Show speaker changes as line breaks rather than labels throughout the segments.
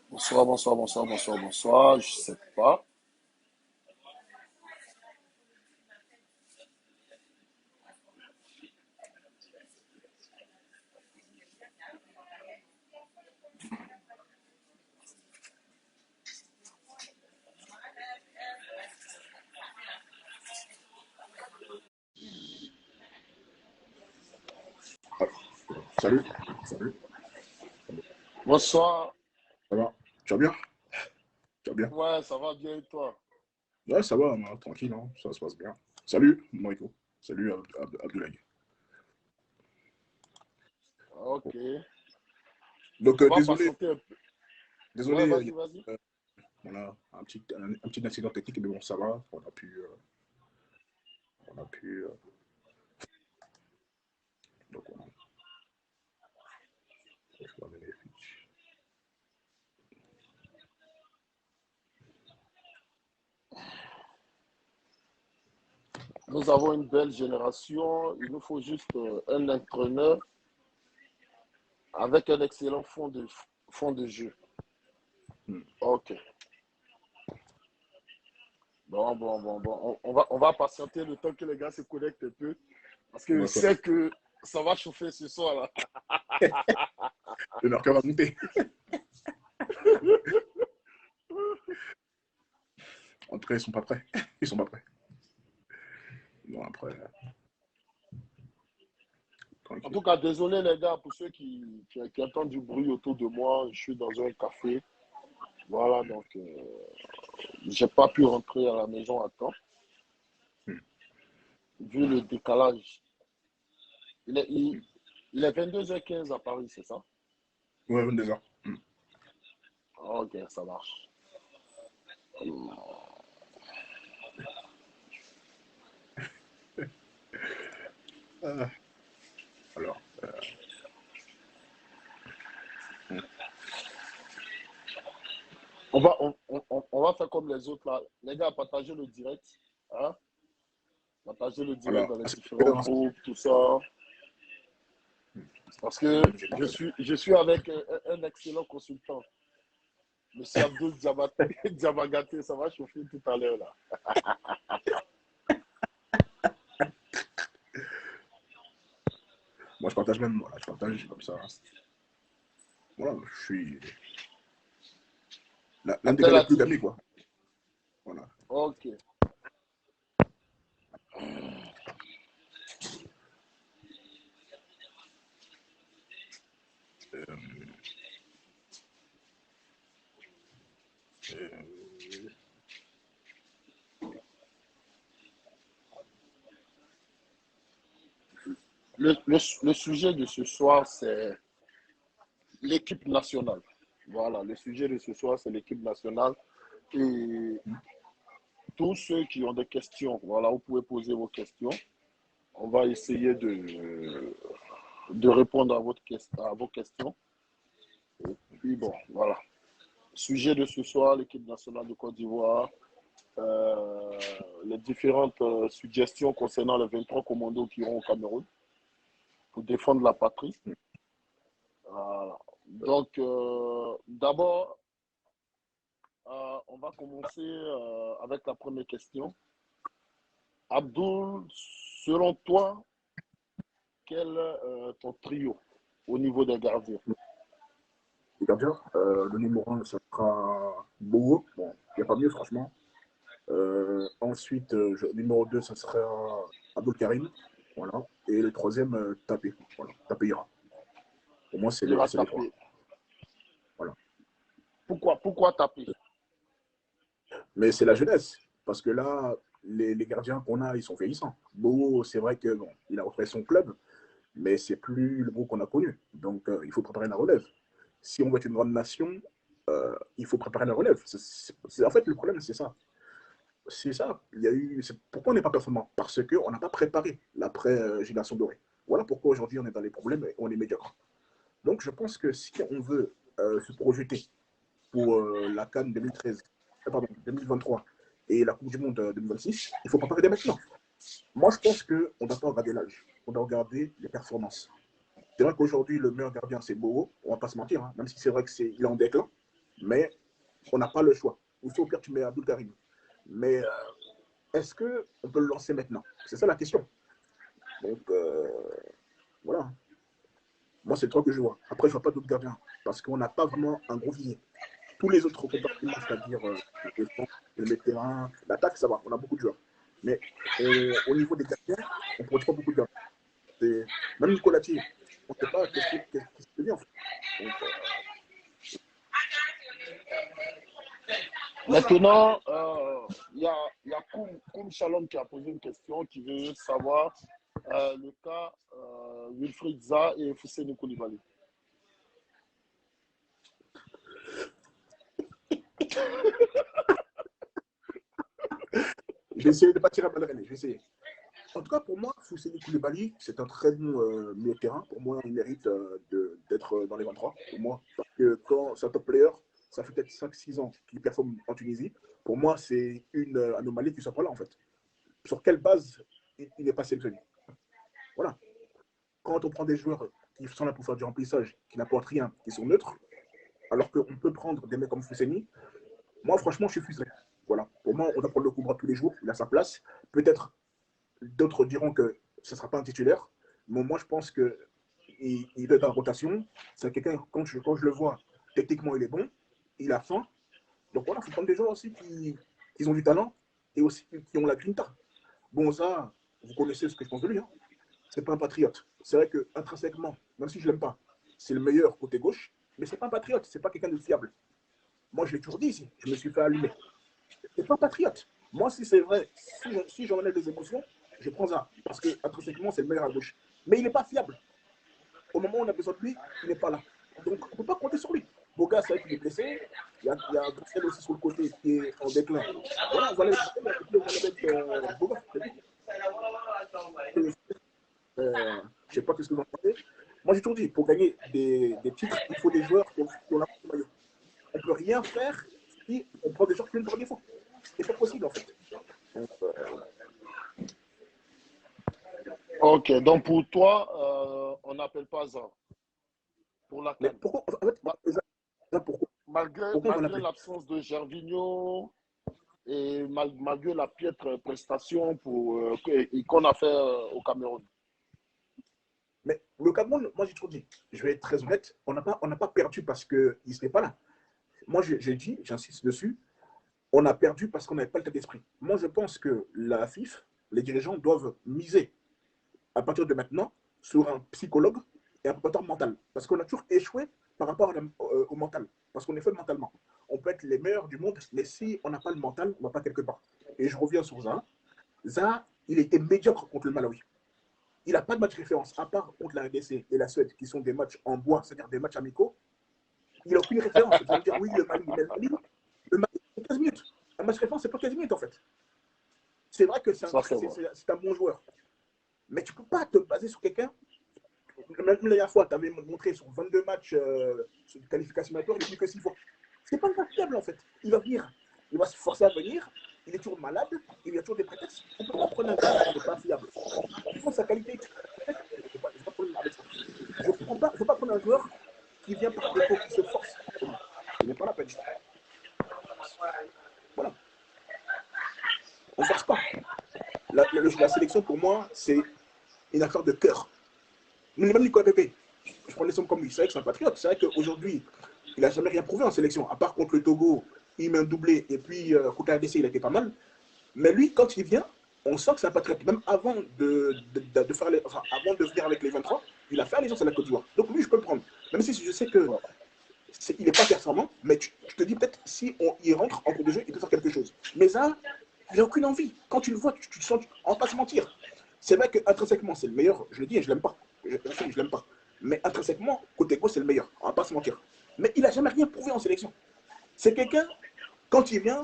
Bonsoir, bonsoir, bonsoir, bonsoir, bonsoir. Je sais pas.
Ah, salut, salut,
Bonsoir.
ça va? Tu vas bien? Tu vas bien?
Ouais, ça va bien et toi?
Ouais, ça va, tranquille, hein, ça se passe bien. Salut, Moïko. Salut, Abdoulaye.
Ok.
Donc,
On va
désolé,
patienter un peu. Ouais,
désolé,
vas-y, vas-y.
euh, on a un petit incident technique, mais bon, ça va, on a pu, donc, je vais amener les fiches.
Nous avons une belle génération. Il nous faut juste un entraîneur avec un excellent fond de jeu.
Hmm.
Ok. Bon, bon, bon, bon. On va patienter le temps que les gars se connectent un peu. Parce que je
D'accord.
sais que ça va chauffer ce soir là.
Le marqueur va monter. En tout cas, ils sont pas prêts. Ils sont pas prêts. Non, après,
En
tranquille.
tout cas, désolé les gars pour ceux qui entendent du bruit autour de moi. Je suis dans un café. Voilà, donc j'ai pas pu rentrer à la maison à temps,
Hmm.
vu le décalage. Il est, il, il est 22h15 à Paris, c'est ça?
Ouais, 22h. Hmm.
Ok, ça marche.
Ah, alors, hmm.
On va faire comme les autres là. Les gars, partagez le direct. Hein? Partagez le direct
Alors,
dans les
c'est
différents groupes, tout ça. Parce que
moi-même, j'ai
je suis avec un excellent consultant. Monsieur Abdul Diabagate, ça va chauffer tout à l'heure là.
Moi, je partage même, voilà, je partage comme ça. Voilà, je suis l'un des gars les plus
Appellatif.
gamés, quoi. Voilà.
Ok.
Euh, euh,
Le sujet de ce soir, c'est l'équipe nationale. Voilà, le sujet de ce soir, c'est l'équipe nationale. Et tous ceux qui ont des questions, voilà, vous pouvez poser vos questions. On va essayer de répondre à vos questions. Et puis bon, voilà. Sujet de ce soir, l'équipe nationale de Côte d'Ivoire, euh, les différentes suggestions concernant les 23 commandos qui iront au Cameroun pour défendre la patrie. Voilà. Donc, d'abord, on va commencer avec la première question. Abdul, selon toi, quel est ton trio au niveau des gardiens?
les gardiens, le numéro 1, ça sera Bogo. Bon, il n'y a pas mieux, franchement. Ensuite, numéro 2, ça sera Abdul Karim. Voilà. Et le troisième, Tapé. Voilà. Tapé ira. Pour moi,
Ira
c'est les trois.
taper.
Voilà.
Pourquoi taper?
Mais c'est la jeunesse. Parce que là, les gardiens qu'on a, ils sont vieillissants. Bogo, c'est vrai que bon, il a refait son club, mais c'est plus le Bogo qu'on a connu. Donc, il faut préparer la relève. Si on veut être une grande nation, il faut préparer la relève. En fait, le problème, c'est ça. C'est ça. Pourquoi on n'est pas performant? Parce qu'on n'a pas préparé l'après-génération dorée. Voilà pourquoi aujourd'hui on est dans les problèmes et on est médiocre. Donc je pense que si on veut se projeter pour la Cannes 2013, pardon, 2023 et la Coupe du Monde 2026, il faut préparer dès maintenant. Moi je pense qu'on ne doit pas regarder l'âge, on doit regarder les performances. C'est vrai qu'aujourd'hui, le meilleur gardien, c'est Bowo. On ne va pas se mentir, hein, même si c'est vrai qu'il est en déclin. Mais on n'a pas le choix. Ou soit au pire, tu mets Abdul Karim. Mais est-ce qu'on peut le lancer maintenant? C'est ça la question. Donc, voilà. Moi, c'est le 3 que je vois. Après, je ne vois pas d'autres gardiens. Parce qu'on n'a pas vraiment un gros vivier. Tous les autres compartiments, c'est-à-dire la défense, le milieu de terrain, l'attaque, ça va. On a beaucoup de joueurs. Mais au niveau des gardiens, on ne produit pas beaucoup de gardiens. Même Nicolas Thier, on ne sait pas qu'est-ce qu'il devient en fait. Donc,
Maintenant, il y a Koum Shalom qui a posé une question, qui veut savoir le cas Wilfried Zaha et Fousseni Koulibaly.
je vais essayer de ne pas tirer à balles. Je vais essayer. En tout cas, pour moi, Fousseni Koulibaly, c'est un très bon milieu de terrain. Pour moi, il mérite d'être dans les 23. Pour moi, parce que quand c'est un top player, ça fait peut-être 5-6 ans qu'il performe en Tunisie. Pour moi, c'est une anomalie qui ne soit pas là, en fait. Sur quelle base il n'est pas sélectionné? Voilà. Quand on prend des joueurs qui sont là pour faire du remplissage, qui n'apportent rien, qui sont neutres, alors qu'on peut prendre des mecs comme Fousseni, moi, franchement, je suis frustré. Voilà. Pour moi, on doit prendre le Koubra tous les jours. Il a sa place. Peut-être d'autres diront que ce ne sera pas un titulaire. Mais moi, je pense qu'il doit être en rotation. C'est quelqu'un, quand je le vois, techniquement, il est bon. Il a faim. Donc voilà, il faut prendre des joueurs aussi qui ont du talent et aussi qui ont la grinta. Bon, ça, vous connaissez ce que je pense de lui. Hein. C'est pas un patriote. C'est vrai que intrinsèquement, même si je l'aime pas, c'est le meilleur côté gauche, mais c'est pas un patriote, c'est pas quelqu'un de fiable. Moi, je l'ai toujours dit ici, je me suis fait allumer. C'est pas un patriote. Moi, si c'est vrai, si j'en ai des émotions, je prends ça. Parce que intrinsèquement, c'est le meilleur à gauche. Mais il n'est pas fiable. Au moment où on a besoin de lui, il n'est pas là. Donc, on ne peut pas compter sur lui. Boga, c'est vrai qu'il est blessé. Il y a Gassel aussi sur le côté qui est en déclin. Voilà, on va mettre Boga. Je ne sais pas ce que vous en pensez. Moi, j'ai toujours dit, pour gagner des titres, il faut des joueurs qui ont la maillot. On ne peut rien faire si on prend des joueurs qui viennent par défaut. C'est pas possible, en fait. Donc,
Ok, donc pour toi, on n'appelle pas ça pour la
mais
CAN.
pourquoi, en fait, pourquoi on
Malgré
l'appelle?
l'absence de Gervinho et malgré la piètre prestation qu'on a fait au Cameroun.
Mais le Cameroun, moi j'ai toujours dit, je vais être très honnête, on n'a pas perdu parce qu'il ne serait pas là. Moi j'ai dit, j'insiste dessus, on a perdu parce qu'on n'avait pas le tête d'esprit. Moi je pense que la FIF, les dirigeants doivent miser à partir de maintenant sur un psychologue et un préparateur mental. Parce qu'on a toujours échoué par rapport au mental. Parce qu'on est faible mentalement. On peut être les meilleurs du monde, mais si on n'a pas le mental, on ne va pas quelque part. Et je reviens sur Zaha. Zaha, il était médiocre contre le Malawi. Il n'a pas de match référence, à part contre la RDC et la Suède, qui sont des matchs en bois, c'est-à-dire des matchs amicaux. Il n'a aucune référence. Vous allez me dire, oui, le Mali, c'est 15 minutes. Un match référence, c'est pas 15 minutes, en fait. C'est vrai que c'est un bon joueur. Mais tu ne peux pas te baser sur quelqu'un. Même la dernière fois, tu avais montré sur 22 matchs sur une qualification majeure, il n'y a plus que 6 fois. C'est pas un fiable, en fait. Il va venir. Il va se forcer à venir. Il est toujours malade. Il y a toujours des prétextes. On ne peut pas prendre un gars qui n'est pas fiable. Il faut sa qualité. Je n'ai pas de problème avec ça. Je ne veux pas prendre un joueur qui vient par défaut, qui se force. Ce n'est pas la peine. Voilà. On ne force pas. La sélection, pour moi, c'est une affaire de cœur. Même Nicolas Pépé, je prends l'exemple comme lui. C'est vrai que c'est un patriote. C'est vrai qu'aujourd'hui, il n'a jamais rien prouvé en sélection. À part contre le Togo, il met un doublé. Et puis, contre la RDC, il a été pas mal. Mais lui, quand il vient, on sent que c'est un patriote. Même avant avant de venir avec les 23, il a fait allégeance à la Côte d'Ivoire. Donc lui, je peux le prendre. Même si je sais que il n'est pas performant, mais je te dis peut-être si il rentre en cours de jeu, il peut faire quelque chose. Mais ça, il n'a aucune envie. Quand tu le vois, tu te sens, on va pas se mentir. C'est vrai qu'intrinsèquement, c'est le meilleur. Je le dis et je l'aime pas. Je l'aime pas. Mais intrinsèquement, côté gauche, c'est le meilleur. On va pas se mentir. Mais il n'a jamais rien prouvé en sélection. C'est quelqu'un, quand il vient,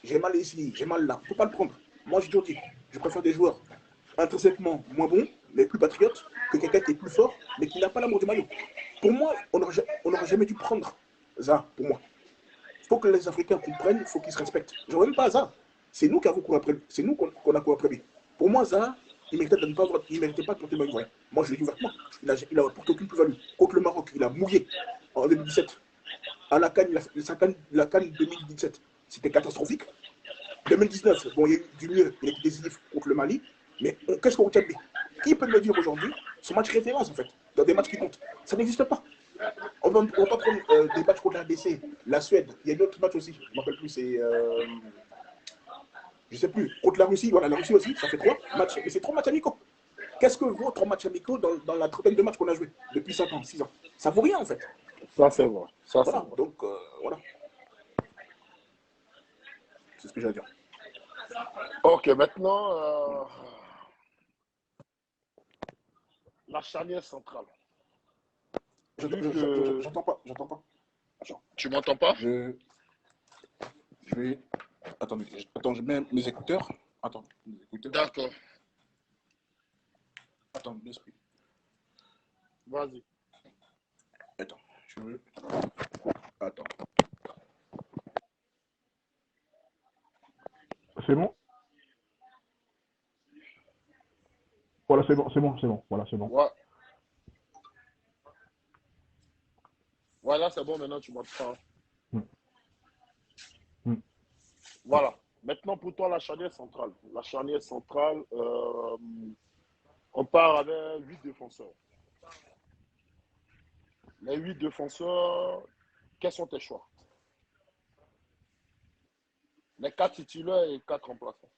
j'ai mal ici, j'ai mal là. Il ne faut pas le prendre. Moi, j'ai toujours dit, je préfère des joueurs intrinsèquement moins bons, mais plus patriotes, que quelqu'un qui est plus fort, mais qui n'a pas l'amour du maillot. Pour moi, on n'aurait jamais dû prendre ça, pour moi. Il faut que les Africains comprennent, il faut qu'ils se respectent. Je ne même pas ça. C'est nous qui avons couru après lui. C'est nous qu'on a couru après lui. Pour moi, ça, il méritait de ne pas avoir, il méritait pas de porter le maillot ivoirien. Moi, je l'ai dit ouvertement. Il n'a apporté aucune plus-value. Contre le Maroc, il a mouillé en 2017. À la CAN, la CAN 2017, c'était catastrophique. 2019, bon, il y a eu du mieux, il a été décisif contre le Mali. Mais qu'est-ce qu'on retient de lui? Qui peut me dire aujourd'hui son match référence, en fait, dans des matchs qui comptent? Ça n'existe pas. On ne va pas prendre des matchs contre la RDC, la Suède. Il y a d'autres matchs aussi. Je ne me rappelle plus, c'est. Je ne sais plus. Contre la Russie, voilà, la Russie aussi, ça fait 3 matchs. Mais c'est 3 matchs amicaux. Qu'est-ce que vaut 3 matchs amicaux dans la trentaine de matchs qu'on a joués depuis 5 ans, 6 ans? Ça vaut rien, en fait.
Ça, c'est vrai. Ça,
Voilà,
vrai.
donc, voilà. C'est ce que j'ai à dire.
Ok, maintenant, la charnière centrale.
J'entends pas. Attends.
Tu m'entends pas?
Je vais. Attends, je mets mes écouteurs. Attends, mes écouteurs.
D'accord.
Attends, l'esprit.
Vas-y.
Attends, je veux. Attends.
C'est bon? Voilà, c'est bon. Voilà, c'est bon.
Ouais. Voilà, c'est bon, maintenant tu m'entends. Voilà. Maintenant, pour toi, la charnière centrale. La charnière centrale, on part avec 8 défenseurs. Les 8 défenseurs, quels sont tes choix? Les 4 titulaires et 4 remplaçants.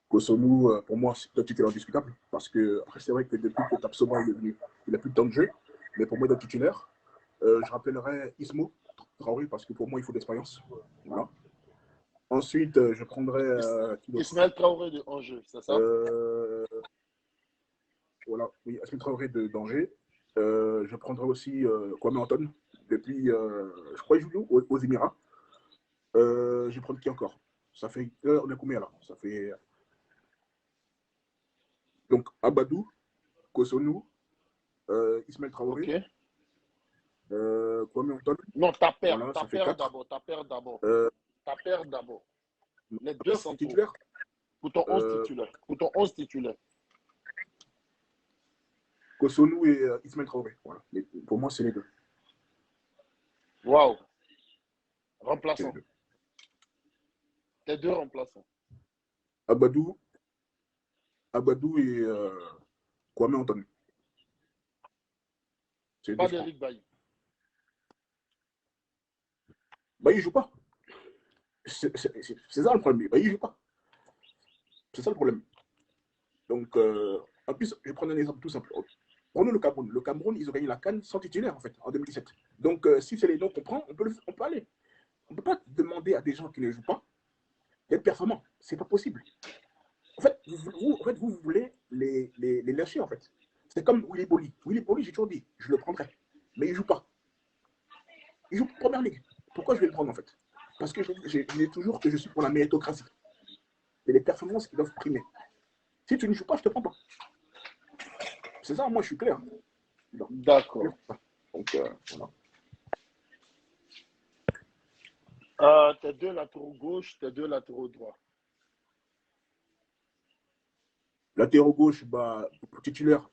Kosonou, pour moi, c'est un titulaire discutable. Parce que, après, c'est vrai que depuis que Tapsoba est venu, il n'a plus de temps de jeu. Mais pour moi, il est titulaire. Je rappellerai Ismo Traoré, parce que pour moi, il faut de l'expérience. Voilà. Ensuite, je prendrai.
Ismaël Traoré de Angers, c'est ça?
Voilà, oui, Ismaël Traoré d'Angers. Je prendrai aussi Kwame Anton, depuis, je crois, il joue aux Émirats. Je vais prendre qui encore? Ça fait. On est combien là? Ça fait. Donc, Abadou, Kosonou, Ismaël Traoré,
Ok.
Kwame Anton.
Non, ta paire.
Voilà,
Ta
ça fait
paire
4.
d'abord. Ta paire d'abord.
Euh,
Ta paire d'abord. Les deux centraux.
Titulaire.
Pour ton 11 titulaire. Pour ton 11 titulaire.
Kosonou et Ismaël Traoré. Voilà. Pour moi, c'est les deux.
Waouh.
C'est les
Remplaçant.
deux.
Tes deux remplaçants.
Abadou et Kwame Anton. C'est les
Pas
deux, je crois.
d'Eric Bailly.
Bah, il joue pas. C'est ça le problème. Bah, il joue pas. C'est ça le problème. Donc, en plus, je vais prendre un exemple tout simple. Prenons le Cameroun. Le Cameroun, ils ont gagné la CAN sans titulaire, en fait, en 2017. Donc, si c'est les noms qu'on prend, on peut aller. On ne peut pas demander à des gens qui ne jouent pas d'être performants. C'est pas possible. En fait, vous voulez les lâcher, en fait. C'est comme Willy Boli. Willy Boli, j'ai toujours dit, je le prendrai. Mais il ne joue pas. Il joue Première Ligue. Pourquoi je vais le prendre, en fait? Parce que je dis toujours que je suis pour la méritocratie. C'est les performances qui doivent primer. Si tu ne joues pas, je ne te prends pas. C'est ça, moi, je suis clair.
D'accord.
Donc,
voilà. Tes deux latéraux gauche, tes deux latéraux droit.
Latéraux gauche, bah, titulaire,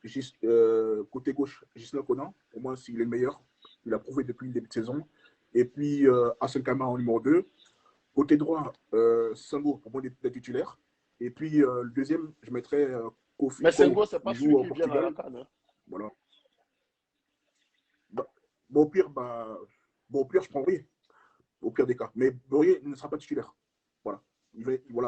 côté gauche, Gislain Conan. Pour moi, c'est le meilleur. Il a prouvé depuis le début de saison. Et puis, Hassan Kama en numéro 2. Côté droit, Sango, pour moi, des titulaires. Et puis, le deuxième, je mettrais Kofi.
Mais Sengo, ce n'est pas
il
celui
joue au
qui vient à la
Portugal.
CAN. Hein.
Voilà. Bon, au pire, je prends Bourier. Au pire des cas. Mais Bourier ne sera pas titulaire. Voilà.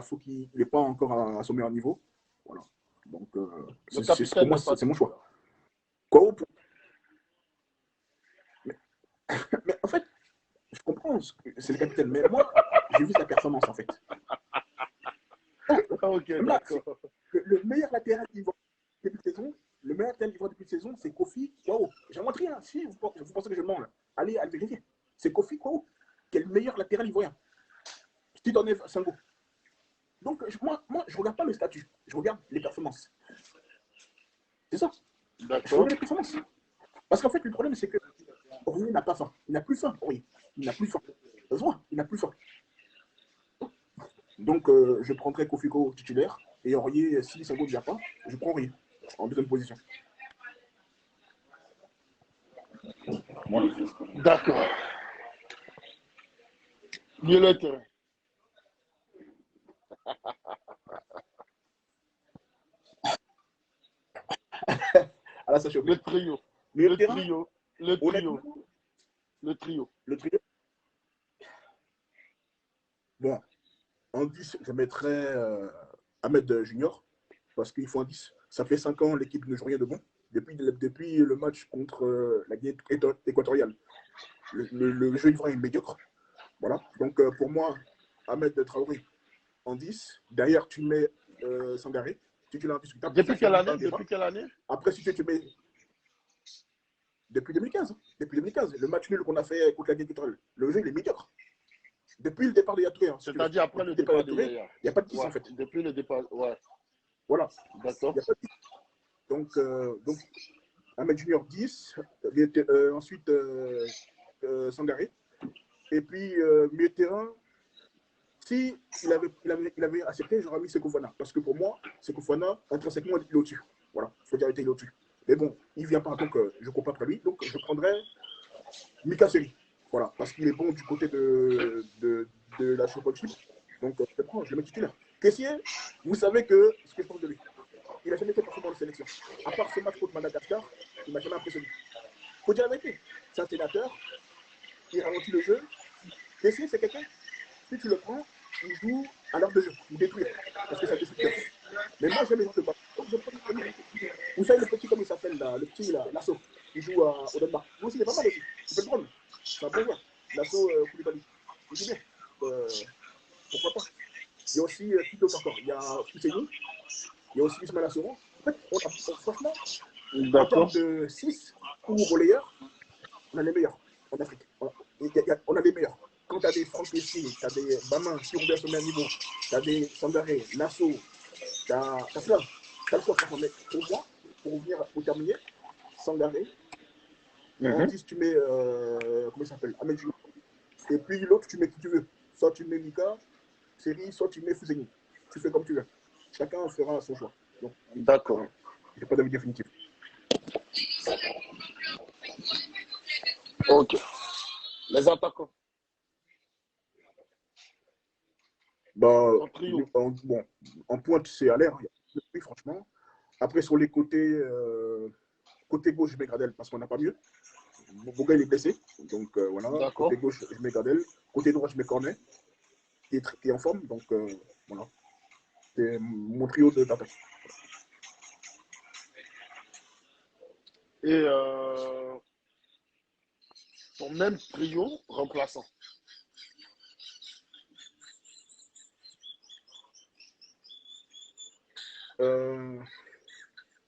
Faut qu'il n'est pas encore à son meilleur niveau. Voilà. Donc, pour moi, c'est mon choix. Quoi, mais en fait, je comprends, c'est le capitaine. Mais moi, j'ai vu sa performance, en fait.
Ok,
Là,
d'accord.
le meilleur latéral ivoirien depuis de saison, depuis de saison, c'est Kofi Kwao. J'invente rien. Si vous pensez que je mens, là, allez vérifier. C'est Kofi Kwao qui est le meilleur latéral ivoirien. Si tu enlèves Sango. Donc, moi, je ne regarde pas le statut. Je regarde les performances. C'est ça. Je regarde les performances. Parce qu'en fait, le problème, c'est que Aurier n'a pas faim. Il n'a plus faim, Aurier. Il n'a plus faim. Ça se voit, il n'a plus faim. Donc, je prendrai Kofigo titulaire. Et Aurier, si Sango ne vient pas, je prends Aurier en deuxième position.
Moi,
D'accord. Milieu de terrain.
Ah là, ça, je suis
Le
obligé.
trio.
Milieu de
Le
terrain,
trio. Le trio.
honnêtement,
Le trio.
le trio. Bon, en 10, je mettrais Ahmed Junior, parce qu'il faut un 10. Ça fait 5 ans, l'équipe ne joue rien de bon. Depuis le match contre la Guinée équatoriale, le jeu ivoirien est médiocre. Voilà. Donc, pour moi, Ahmed Traoré en 10. Derrière, tu mets Sangaré, titulaire indiscutable.
Depuis
Ça, c'est
quelle
même pas
année?
un débat.
Depuis quelle année?
Après, si tu mets depuis 2015. Depuis 2015, le match nul qu'on a fait contre la Guinée équatoriale, le jeu, il est médiocre. Depuis le départ de Yatouré, hein, si
C'est-à-dire après le
depuis le départ de
départ de
Yatouré,
Yaya.
il n'y a pas de 10
Ouais.
en fait.
Depuis le départ. Ouais.
Voilà,
D'accord.
il n'y a pas de 10. Donc Ahmed Junior 10, ensuite Sangaré. Et puis, milieu de terrain, si il avait accepté, j'aurais mis Sékou Fana. Parce que pour moi, Sékou Fana, intrinsèquement, il est au-dessus. Voilà, il faut dire qu'il est au-dessus. Mais bon, il ne vient pas, donc je ne cours pas après lui. Donc je prendrais Mika Seri. Voilà, parce qu'il est bon du côté de la championship. Donc je le prends, je le mets titulaire. Caissier, vous savez que ce que je pense de lui, il n'a jamais été performant en sélection. À part ce match contre Madagascar, il ne m'a jamais impressionné. Il faut dire la vérité. C'est un sénateur, il ralentit le jeu. Caissier, c'est quelqu'un, si tu le prends, il joue à l'heure de jeu, il détruit. Parce que ça décide bien. Mais moi, j'aime les gens de bas. Donc je prends lui. Vous savez, le petit, comment il s'appelle là, le petit là, Lasso, il joue au Danemark. Lui aussi, il est pas mal aussi. Tu peux le prendre. C'est un bon joueur. Lasso Koulibaly. Il joue bien. Pourquoi pas. Il y a aussi qui d'autre encore. Il y a Fousseni. Il y a aussi Ismaël Assouron. En fait, franchement, en termes de 6 ou relayeurs, on a les meilleurs en Afrique. On a les meilleurs. Quand tu as des Franck Kessié, tu as des Bamin, si on revient au même niveau, tu as des Sangaré, Lasso, tu as plein. Tu as le choix, franchement. Mais pour moi, pour terminer, Sangaré, en 10, tu mets, comment il s'appelle, Ahmed Junior. Et puis l'autre, tu mets qui tu veux. Soit tu mets Mika, Série, soit tu mets Fuseni. Tu fais comme tu veux. Chacun fera son choix.
D'accord.
Voilà. Je n'ai pas d'avis définitif.
Ok. Les attaquants.
Bah,
En trio.
bon, en pointe, c'est à l'air. Oui, franchement. Après, sur les côtés, côté gauche, je mets Gradel parce qu'on n'a pas mieux. Boga, il est blessé. Donc, voilà.
D'accord.
Côté gauche, je mets Gradel. Côté droit, je mets Cornet, qui est en forme. Donc, voilà. C'est mon trio de d'attaque.
Et ton même trio remplaçant.
Le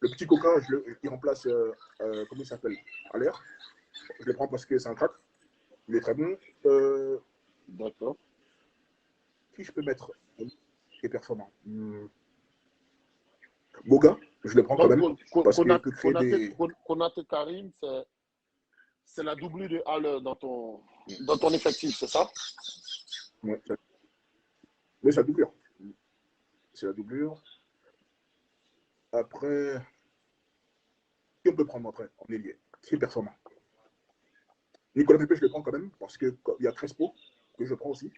petit coquin, il remplace, comment il s'appelle, à l'air. Je le prends parce que c'est un crack. Il est très bon.
D'accord.
Qui je peux mettre qui est performant Boga, je le prends quand même. Parce qu'il peut créer des.
Konaté Karim, c'est la doublure de Haller dans ton effectif, c'est ça?
Ouais, mais c'est la doublure. C'est la doublure. Après, qui on peut prendre après en ailier qui est performant Nicolas Pepe, je le prends quand même parce qu'il y a Crespo que je prends aussi.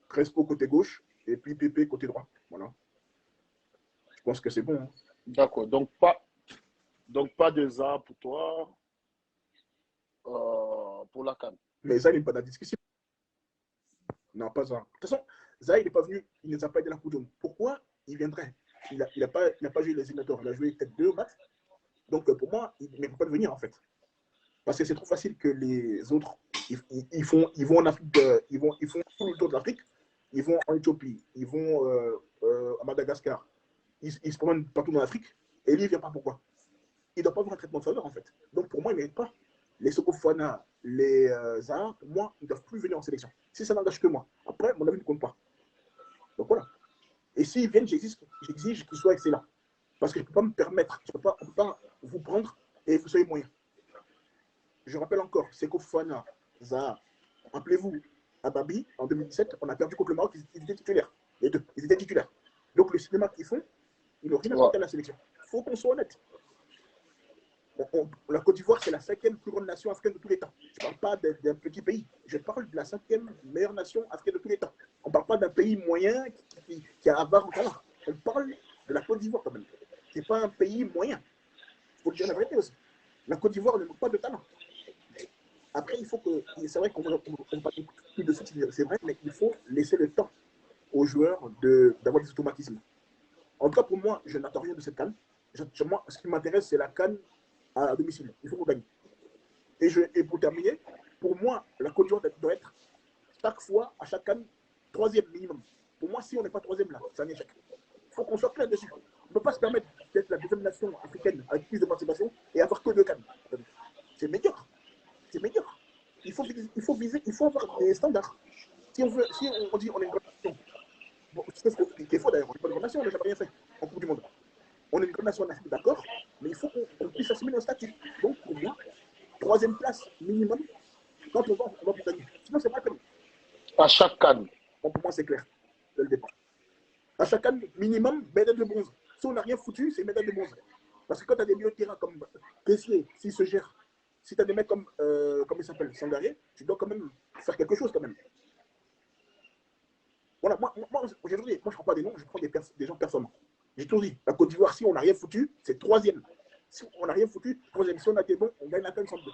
Crespo côté gauche et puis Pepe côté droit. Voilà. Je pense que c'est bon. Hein.
D'accord. Donc pas de ça pour toi pour la CAN.
Mais ça, il n'est pas dans la discussion. Non, pas ça. De toute façon, Zay, il n'est pas venu, il ne nous a pas aidé la Coupe du Monde. Pourquoi il viendrait? Il n'a pas joué les éliminatoires, il a joué peut-être 2 matchs. Donc pour moi, il ne peut pas venir en fait. Parce que c'est trop facile que les autres, ils vont en Afrique, ils font tout le tour de l'Afrique, ils vont en Éthiopie, ils vont à Madagascar, ils se promènent partout dans l'Afrique, et lui, il ne vient pas pourquoi? Il ne doit pas avoir un traitement de faveur en fait. Donc pour moi, il ne mérite pas. Les Sokofana, les Zahar, pour moi, ils ne doivent plus venir en sélection. Si ça n'engage que moi. Après, mon avis ne compte pas. Donc voilà. Et s'ils viennent, j'exige qu'ils soient excellents. Parce que je ne peux pas me permettre, on ne peut pas vous prendre et vous soyez moyen. Je rappelle encore, Seko Fofana, Zaha. Rappelez-vous, à Babi, en 2017, on a perdu contre le Maroc, il était titulaire. Les deux. Ils étaient titulaires. Donc, le cinéma qu'ils font, ils n'ont rien apporté à la sélection. Il faut qu'on soit honnête. La Côte d'Ivoire, c'est la 5e plus grande nation africaine de tous les temps. Je ne parle pas d'un petit pays. Je parle de la 5e meilleure nation africaine de tous les temps. On ne parle pas d'un pays moyen qui a avare en talent. On parle de la Côte d'Ivoire quand même. Ce n'est pas un pays moyen. Il faut dire la vérité aussi. La Côte d'Ivoire ne manque pas de talent. Après, il faut que. C'est vrai qu'on ne parle plus de suite, c'est vrai, mais il faut laisser le temps aux joueurs d'avoir des automatismes. En tout cas, pour moi, je n'attends rien de cette CAN. Moi, ce qui m'intéresse, c'est la CAN à domicile. Il faut qu'on gagne. Et pour terminer, pour moi, la Côte d'Ivoire doit être chaque fois, à chaque CAN, 3e minimum. Pour moi, si on n'est pas 3e là, c'est un échec. Il faut qu'on soit clair dessus. On ne peut pas se permettre d'être la 2e nation africaine avec plus de participation et avoir que 2 CAN. C'est médiocre. C'est médiocre. Il faut viser, il faut avoir des standards. Si on dit on est une grande nation, bon, c'est ce qui est faux d'ailleurs, on n'est pas une grande nation, on n'a jamais rien fait en Coupe du Monde. On est une grande nation en Afrique, d'accord, mais il faut qu'on puisse assumer nos statuts. Donc pour moi, 3e place minimum, quand on va pour gagner. Sinon, c'est pas comme.
À chaque CAN.
Bon, pour moi, c'est clair, dès le départ. À chaque CAN, minimum, médaille de bronze. Si on n'a rien foutu, c'est médaille de bronze. Parce que quand tu as des milieux de terrain comme Kessié, s'il se gère, si tu as des mecs comme, comment il s'appelle, Sangaré, tu dois quand même faire quelque chose quand même. Voilà, moi je ne prends pas des noms, je prends des gens performants. J'ai toujours dit, la Côte d'Ivoire, si on n'a rien foutu, c'est 3e. Si on n'a rien foutu, 3e. Si on a été bon, on gagne la CAN 102.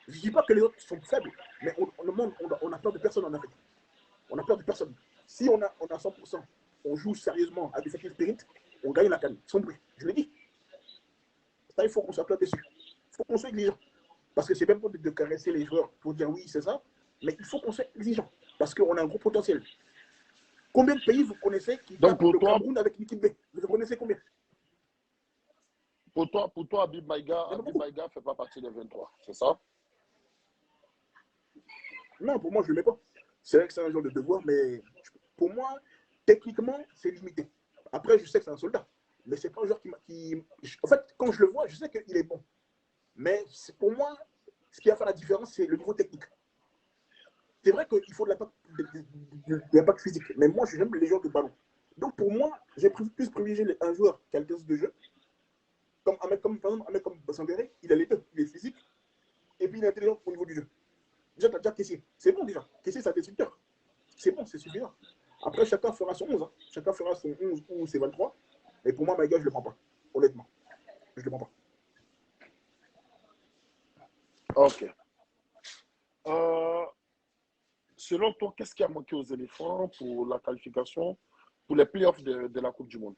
Je ne dis pas que les autres sont faibles, mais on a peur de personne en Afrique. On a peur de personne. Si on a 100%, on joue sérieusement avec cet spirit, on gagne la CAN. Sans bruit. Je l'ai dit. Ça, il faut qu'on soit clair dessus. Il faut qu'on soit exigeant. Parce que c'est même pas de caresser les joueurs pour dire oui, c'est ça, mais il faut qu'on soit exigeant. Parce qu'on a un gros potentiel. Combien de pays vous connaissez qui tapent le Cameroun avec l'équipe B? Vous connaissez combien?
Pour toi, Habib Maïga ne fait pas partie des 23, c'est ça?
Non, pour moi, je ne le mets pas. C'est vrai que c'est un genre de devoir, mais pour moi, techniquement, c'est limité. Après, je sais que c'est un soldat, mais c'est pas un joueur qui. En fait, quand je le vois, je sais qu'il est bon. Mais pour moi, ce qui va faire la différence, c'est le niveau technique. C'est vrai qu'il faut de l'impact physique, mais moi, j'aime les joueurs de ballon. Donc, pour moi, j'ai plus privilégié un joueur qui a le de jeu, comme par exemple, un mec comme Sangaré, il a les deux. Il est physique, et puis il est intelligent au niveau du jeu. Déjà, tu as déjà Kessié. C'est bon déjà. Kessié, c'est un destructeur. C'est bon, c'est suffisant. Après, chacun fera son 11. Hein. Chacun fera son 11 ou ses 23. Et pour moi, Maïga, je ne le prends pas. Honnêtement. Je ne le prends pas.
Ok. Selon toi, qu'est-ce qui a manqué aux éléphants pour la qualification pour les playoffs de la Coupe du Monde?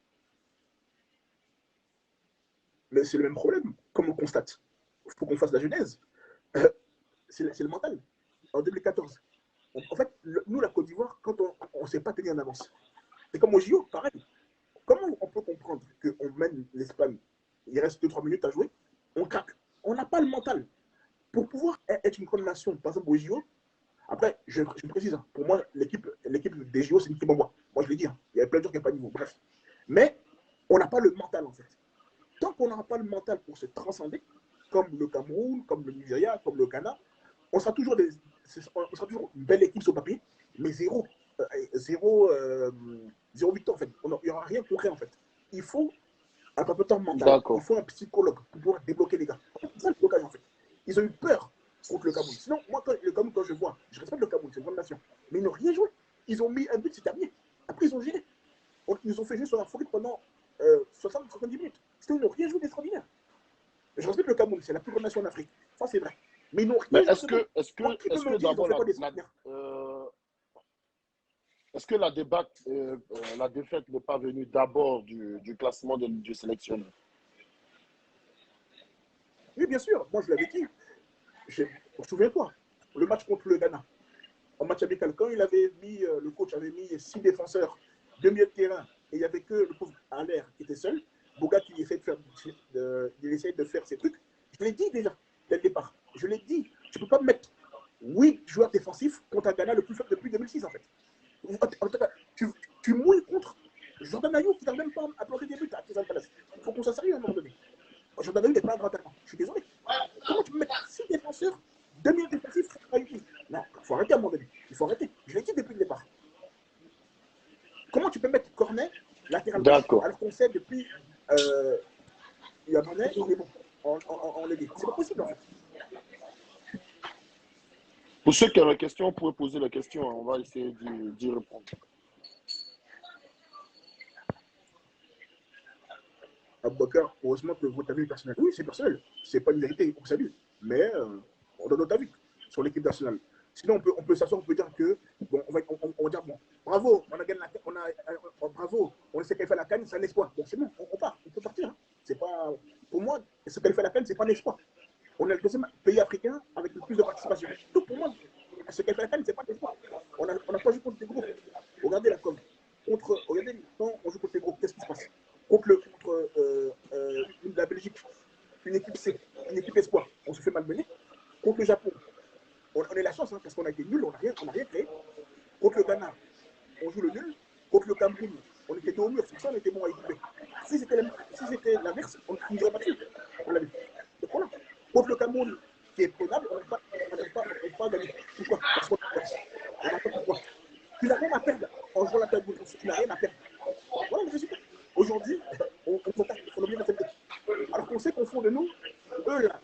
Mais c'est le même problème, comme on constate. Il faut qu'on fasse la genèse. C'est le mental. En 2014, en fait, nous, la Côte d'Ivoire, quand on ne s'est pas tenu en avance, c'est comme au JO, pareil. Comment on peut comprendre qu'on mène l'Espagne, il reste 2-3 minutes à jouer, on craque. On n'a pas le mental. Pour pouvoir être une grande nation, par exemple au JO, après, je précise, hein, pour moi, l'équipe des JO, c'est une équipe en bois. Moi, je l'ai dit, hein, il y a plein de gens qui n'ont pas de niveau. Bref. Mais on n'a pas le mental, en fait. Tant qu'on n'aura pas le mental pour se transcender, comme le Cameroun, comme le Nigeria, comme le Ghana, on sera toujours une belle équipe sur papier, mais zéro victoire, en fait. Il n'y aura rien de concret, en fait. Il faut un préparateur mental, il faut un psychologue pour pouvoir débloquer les gars. C'est ça le blocage, en fait. Ils ont eu peur contre le Cameroun. Sinon, moi, le Cameroun, quand je vois, je respecte le Cameroun, c'est une grande nation, mais ils n'ont rien joué. Ils ont mis un but, c'est terminé. Après, ils ont géré. Ils nous ont fait jouer sur la forêt pendant 60-70 minutes. Ils n'ont rien joué d'extraordinaire. Je respecte le Cameroun, c'est la plus grande nation en Afrique. Ça, c'est vrai. Mais ils n'ont rien joué.
Est-ce que d'abord est-ce que la défaite n'est pas venue d'abord du classement du sélectionneur?
Oui, bien sûr. Moi, je l'avais dit. Souviens-toi, le match contre le Ghana, en match amical, quand le coach avait mis 6 défenseurs, 2 milieux de terrain, et il n'y avait que le pauvre Aller qui était seul, Boga qui essayait de faire ses trucs. Je l'ai dit déjà, dès le départ. Je l'ai dit. Tu ne peux pas mettre 8 joueurs défensifs contre un Ghana le plus faible depuis 2006, en fait. En tout cas, tu mouilles contre Jordan Ayou qui n'arrive même pas à planter des buts à Crystal Palace. Il faut qu'on soit sérieux à un moment donné. Jordan Ayou n'est pas un grand attaquant. Je suis désolé. Comment tu peux mettre 6 défenseurs, 2 milieux défensifs contre Ayou? Non, il faut arrêter à un moment donné. Il faut arrêter. Je l'ai dit depuis le départ. Comment tu peux mettre Cornet latéral gauche
D'accord.
alors qu'on sait depuis Yabonais, il est bon en Ligue 1. C'est pas possible en fait.
Pour ceux qui ont la question, vous pouvez poser la question. On va essayer d'y répondre.
Aboubacar, heureusement que votre avis est personnel. Oui, c'est personnel. C'est pas une vérité, on salue. Mais on donne notre avis sur l'équipe nationale. Sinon, on peut s'asseoir, on peut dire que, bon, on va dire, bon, bravo, on a gagné bravo, on sait qu'elle fait la canne, c'est un espoir. Bon, c'est bon, on part, on peut partir. Hein. C'est pas, pour moi, ce qu'elle fait la canne, c'est pas un espoir. On est le deuxième pays africain avec le plus de participation. Donc, pour moi, ce qu'elle fait la canne, c'est pas un espoir. On n'a pas joué contre des groupes. Regardez la com. Regardez, quand on joue contre les groupes, qu'est-ce qui se passe? Contre la Belgique, une équipe C, une équipe espoir, on se fait malmener. Contre le Japon, on a la chance hein, parce qu'on a été nul, on n'a rien créé. Contre le Ghana, on joue le nul. Contre le Cameroun, on était au mur, c'est pour ça qu'on était bon à équiper. Si c'était l'inverse, on ne jouerait pas dessus. On l'a vu. Donc voilà. Contre le Cameroun, qui est prenable, on n'a pas gagné. Pourquoi? Parce qu'on n'a pas pourquoi. Tu n'as rien à perdre en jouant la Cameroun. Tu n'as rien à perdre. Voilà le résultat. Aujourd'hui, on contacte, on oublie de faire des. Alors qu'on sait qu'au fond de nous, eux là,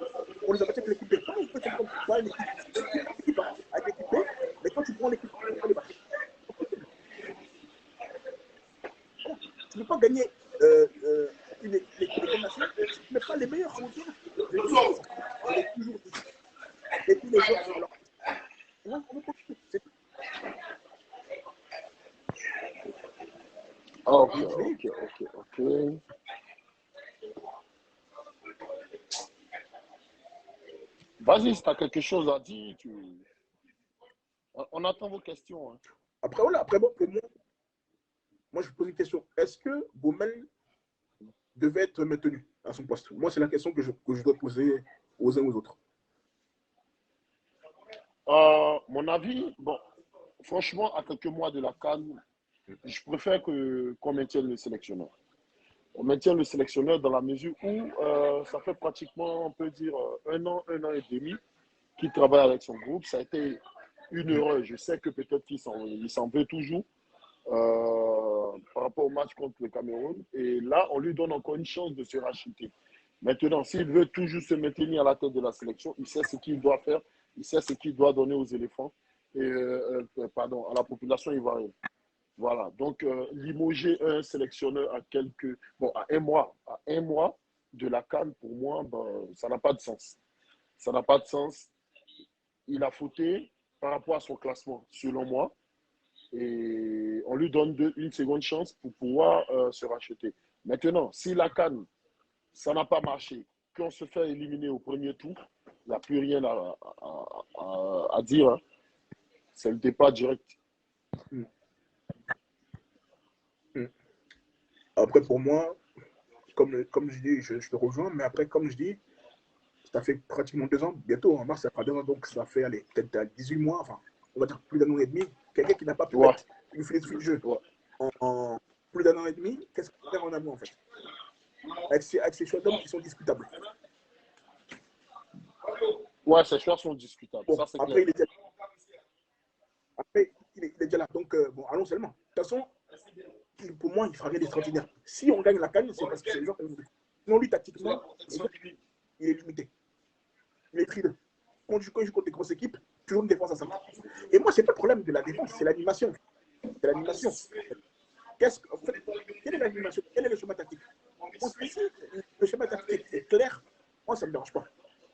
on les a battus avec l'équipe B. Comment on peut faire comme ça une équipe avec l'équipe B, mais quand tu prends l'équipe, tu peux les battre. Voilà. Tu ne peux pas gagner une équipe nationale si tu ne mets pas les meilleurs sur le terrain. Je l'ai toujours dit. Et puis les joueurs sont là. On est confiants.
Ok. Vas-y, si tu as quelque chose à dire, on attend vos questions. Hein.
Après, voilà, après, bon, pour moi, je pose une question. Est-ce que Baumel devait être maintenu à son poste? Moi, c'est la question que je dois poser aux uns aux autres.
Mon avis, bon, franchement, à quelques mois de la CAN, je préfère qu'on maintienne le sélectionneur. On maintient le sélectionneur dans la mesure où ça fait pratiquement, on peut dire, un an et demi qu'il travaille avec son groupe. Ça a été une erreur. Je sais que peut-être qu'il s'en veut toujours par rapport au match contre le Cameroun. Et là, on lui donne encore une chance de se racheter. Maintenant, s'il veut toujours se maintenir à la tête de la sélection, il sait ce qu'il doit faire, il sait ce qu'il doit donner aux éléphants, et, à la population ivoirienne. Voilà, donc limoger un sélectionneur à un mois de la CAN, pour moi, ça n'a pas de sens. Ça n'a pas de sens. Il a fauté par rapport à son classement, selon moi, et on lui donne une seconde chance pour pouvoir se racheter. Maintenant, si la CAN, ça n'a pas marché, qu'on se fait éliminer au premier tour, il n'y a plus rien à dire. Hein. C'est le départ direct.
Après, pour moi, comme je dis, je te rejoins, mais après, comme je dis, ça fait pratiquement 2 ans, bientôt en mars, ça fera 2 ans, donc ça fait peut-être 18 mois, enfin, on va dire plus d'un an et demi, quelqu'un qui n'a pas pu mettre une philosophie de jeu en plus d'un an et demi, qu'est-ce qu'on peut faire en amont en fait? Avec ces choix d'hommes qui sont discutables.
Ouais, ces choix sont discutables.
Bon,
ça, c'est
après,
clair.
il est déjà là, donc bon, allons seulement. De toute façon, pour moi, il ne fera rien d'extraordinaire. Si on gagne la canne, c'est parce que c'est les gens qui nous. Sinon, lui, tactiquement, il est limité. Il est frileux. Quand il joue contre des grosses équipes, toujours une défense à 5. Et moi, c'est pas le problème de la défense, c'est l'animation. C'est l'animation. En fait, quelle est l'animation? Quel est le schéma tactique? Si le schéma tactique est clair, moi, ça ne me dérange pas.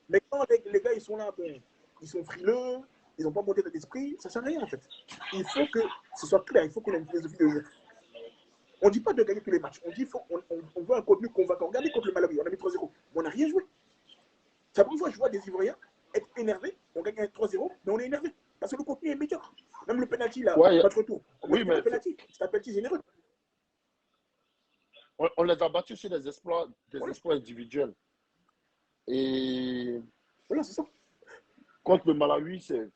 Mais quand les gars, ils sont là, bon, ils sont frileux, ils n'ont pas monté d'esprit, ça ne sert à rien, en fait. Il faut que ce soit clair, il faut qu'il y ait une philosophie de jeu. On ne dit pas de gagner tous les matchs, on dit on veut un contenu convaincant. Regardez contre le Malawi, on a mis 3-0, mais on n'a rien joué. C'est la première fois que je vois des Ivoiriens être énervés, on gagne 3-0, mais on est énervé. Parce que le contenu est médiocre. Même le penalty, là, notre retour, on met le penalty, c'est un penalty généreux.
On les a battus sur des exploits individuels. Et
voilà, c'est ça.
Contre le Malawi, c'est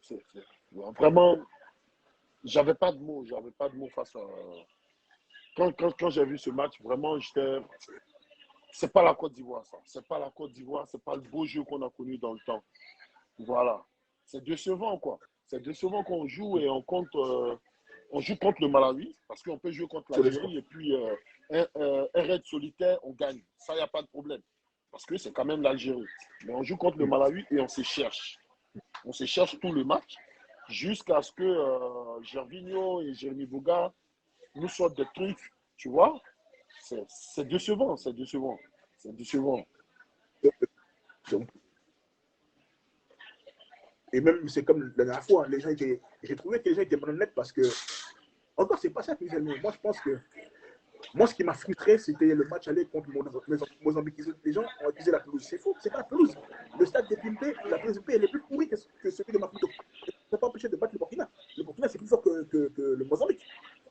vraiment. J'avais pas de mots face à. Quand j'ai vu ce match, vraiment, c'est pas la Côte d'Ivoire, ça. C'est pas la Côte d'Ivoire, c'est pas le beau jeu qu'on a connu dans le temps. Voilà. C'est décevant, quoi. C'est décevant qu'on joue et on compte on joue contre le Malawi, parce qu'on peut jouer contre l'Algérie, et puis un raid solitaire, on gagne. Ça, il n'y a pas de problème. Parce que c'est quand même l'Algérie. Mais on joue contre le Malawi et on se cherche. On se cherche tout le match jusqu'à ce que Gervinho et Jérémy Boga nous sortent des trucs, tu vois. C'est décevant, c'est décevant. C'est décevant.
Et même, c'est comme la dernière fois, j'ai trouvé que les gens étaient malhonnêtes parce que, encore, c'est pas ça qui gêne. Moi, je pense que, moi, ce qui m'a frustré, c'était le match aller contre Mozambique. Les gens ont accusé la pelouse. C'est faux, c'est pas la pelouse. Le stade de Pimpé, la pelouse de Pimpé, elle est plus pourrie que celui de Maputo. Ça n'a pas empêché de battre le Burkina. Le Burkina, c'est plus fort que le Mozambique.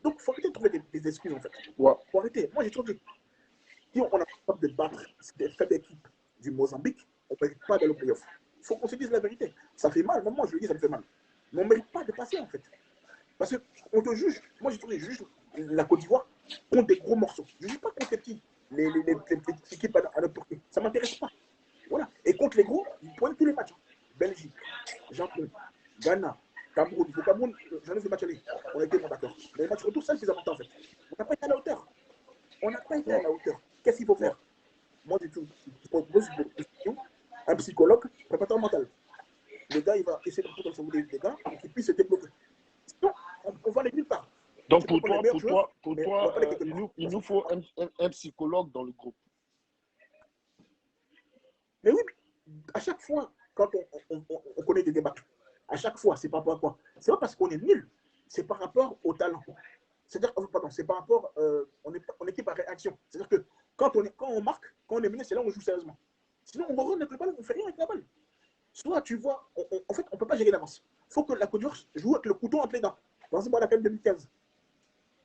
Donc, il faut arrêter de trouver des excuses, en fait.
Ouais.
Il faut arrêter. Moi, j'ai trouvé que si on est capable de battre cette faible équipe du Mozambique, on ne mérite pas d'aller au playoff. Il faut qu'on se dise la vérité. Ça fait mal, même moi je le dis, ça me fait mal. Mais on ne mérite pas de passer en fait. Parce qu'on te juge, moi j'ai trouvé juge la Côte d'Ivoire contre des gros morceaux. Je ne juge pas contre les petites équipes à notre portée. Ça ne m'intéresse pas. Voilà. Et contre les gros, ils pointent tous les matchs. Belgique, Japon, Ghana, Cameroun. Il faut Cameroun, j'en ai fait le match aller. On a été bon d'accord. Mais les matchs retour, ça c'est important en fait. On n'a pas été à la hauteur. On n'a pas été à la hauteur. Qu'est-ce qu'il faut faire? Moi, j'ai tout. Je propose un psychologue, préparateur mental. Le gars, il va essayer de prendre le cerveau des gars pour qu'ils puissent se débloquer. Sinon, on va aller nulle part.
Donc, pour toi, il nous faut un psychologue dans le groupe.
Mais oui, à chaque fois, quand on connaît des débats, à chaque fois, c'est par rapport à quoi? C'est pas parce qu'on est nul, c'est par rapport au talent. C'est-à-dire, pardon, c'est par rapport, on est par réaction. C'est-à-dire que quand on marque, quand on est mené, c'est là où on joue sérieusement. Sinon, on rentre avec la balle, on ne fait rien avec la balle. Soit tu vois, en fait, on ne peut pas gérer l'avance. Il faut que la Côte d'Ivoire joue avec le couteau entre les dents. Par exemple, à la CAN 2015,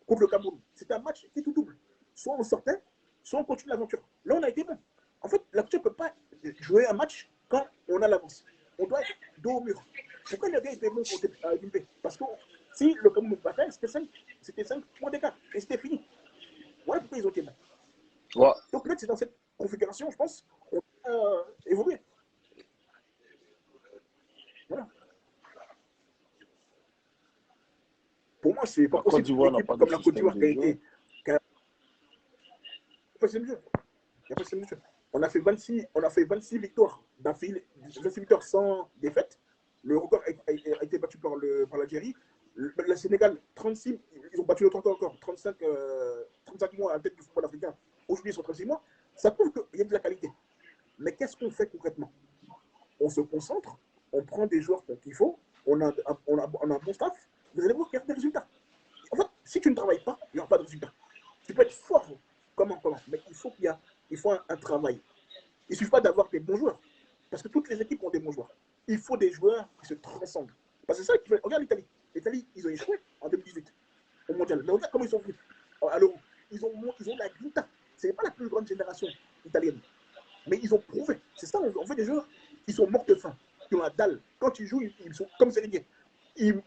contre le Cameroun, c'était un match qui est tout double. Soit on sortait, soit on continue l'aventure. Là, on a été bon. En fait, la Côte d'Ivoire ne peut pas jouer un match quand on a l'avance. On doit être dos au mur. Pourquoi le gars était bon contre Guinée? Parce que si le Cameroun battait, c'était 5 points d'écart. Et c'était fini. Voilà pourquoi ils ont été bons.
Ouais.
Donc peut-être c'est dans cette configuration, je pense, qu'on a évolué. Voilà. Pour moi, c'est pas possible qu'une équipe comme la Côte d'Ivoire qui a été. On a fait 26 victoires d'affilée, 26 victoires sans défaite. Le record a été battu par l'Algérie. Le Sénégal, 36, ils ont battu le 30 encore, 35 mois à la tête du football africain. Aujourd'hui, ils sont 36 mois. Ça prouve qu'il y a de la qualité. Mais qu'est-ce qu'on fait concrètement? On se concentre, on prend des joueurs qu'il faut, on a un bon staff, vous allez voir qu'il y a des résultats. En fait, si tu ne travailles pas, il n'y aura pas de résultats. Tu peux être fort, comment, mais il faut un travail. Il ne suffit pas d'avoir des bons joueurs, parce que toutes les équipes ont des bons joueurs. Il faut des joueurs qui se transcendent. Parce que c'est ça qui fait. Regarde l'Italie. L'Italie, ils ont échoué en 2018 au mondial. Mais regarde comment ils sont venus à l'Euro. Ils ont la grinta. Ce n'est pas la plus grande génération italienne. Mais ils ont prouvé. C'est ça, on fait des joueurs qui sont morts de faim, qui ont la dalle. Quand ils jouent, ils sont comme Sénégal.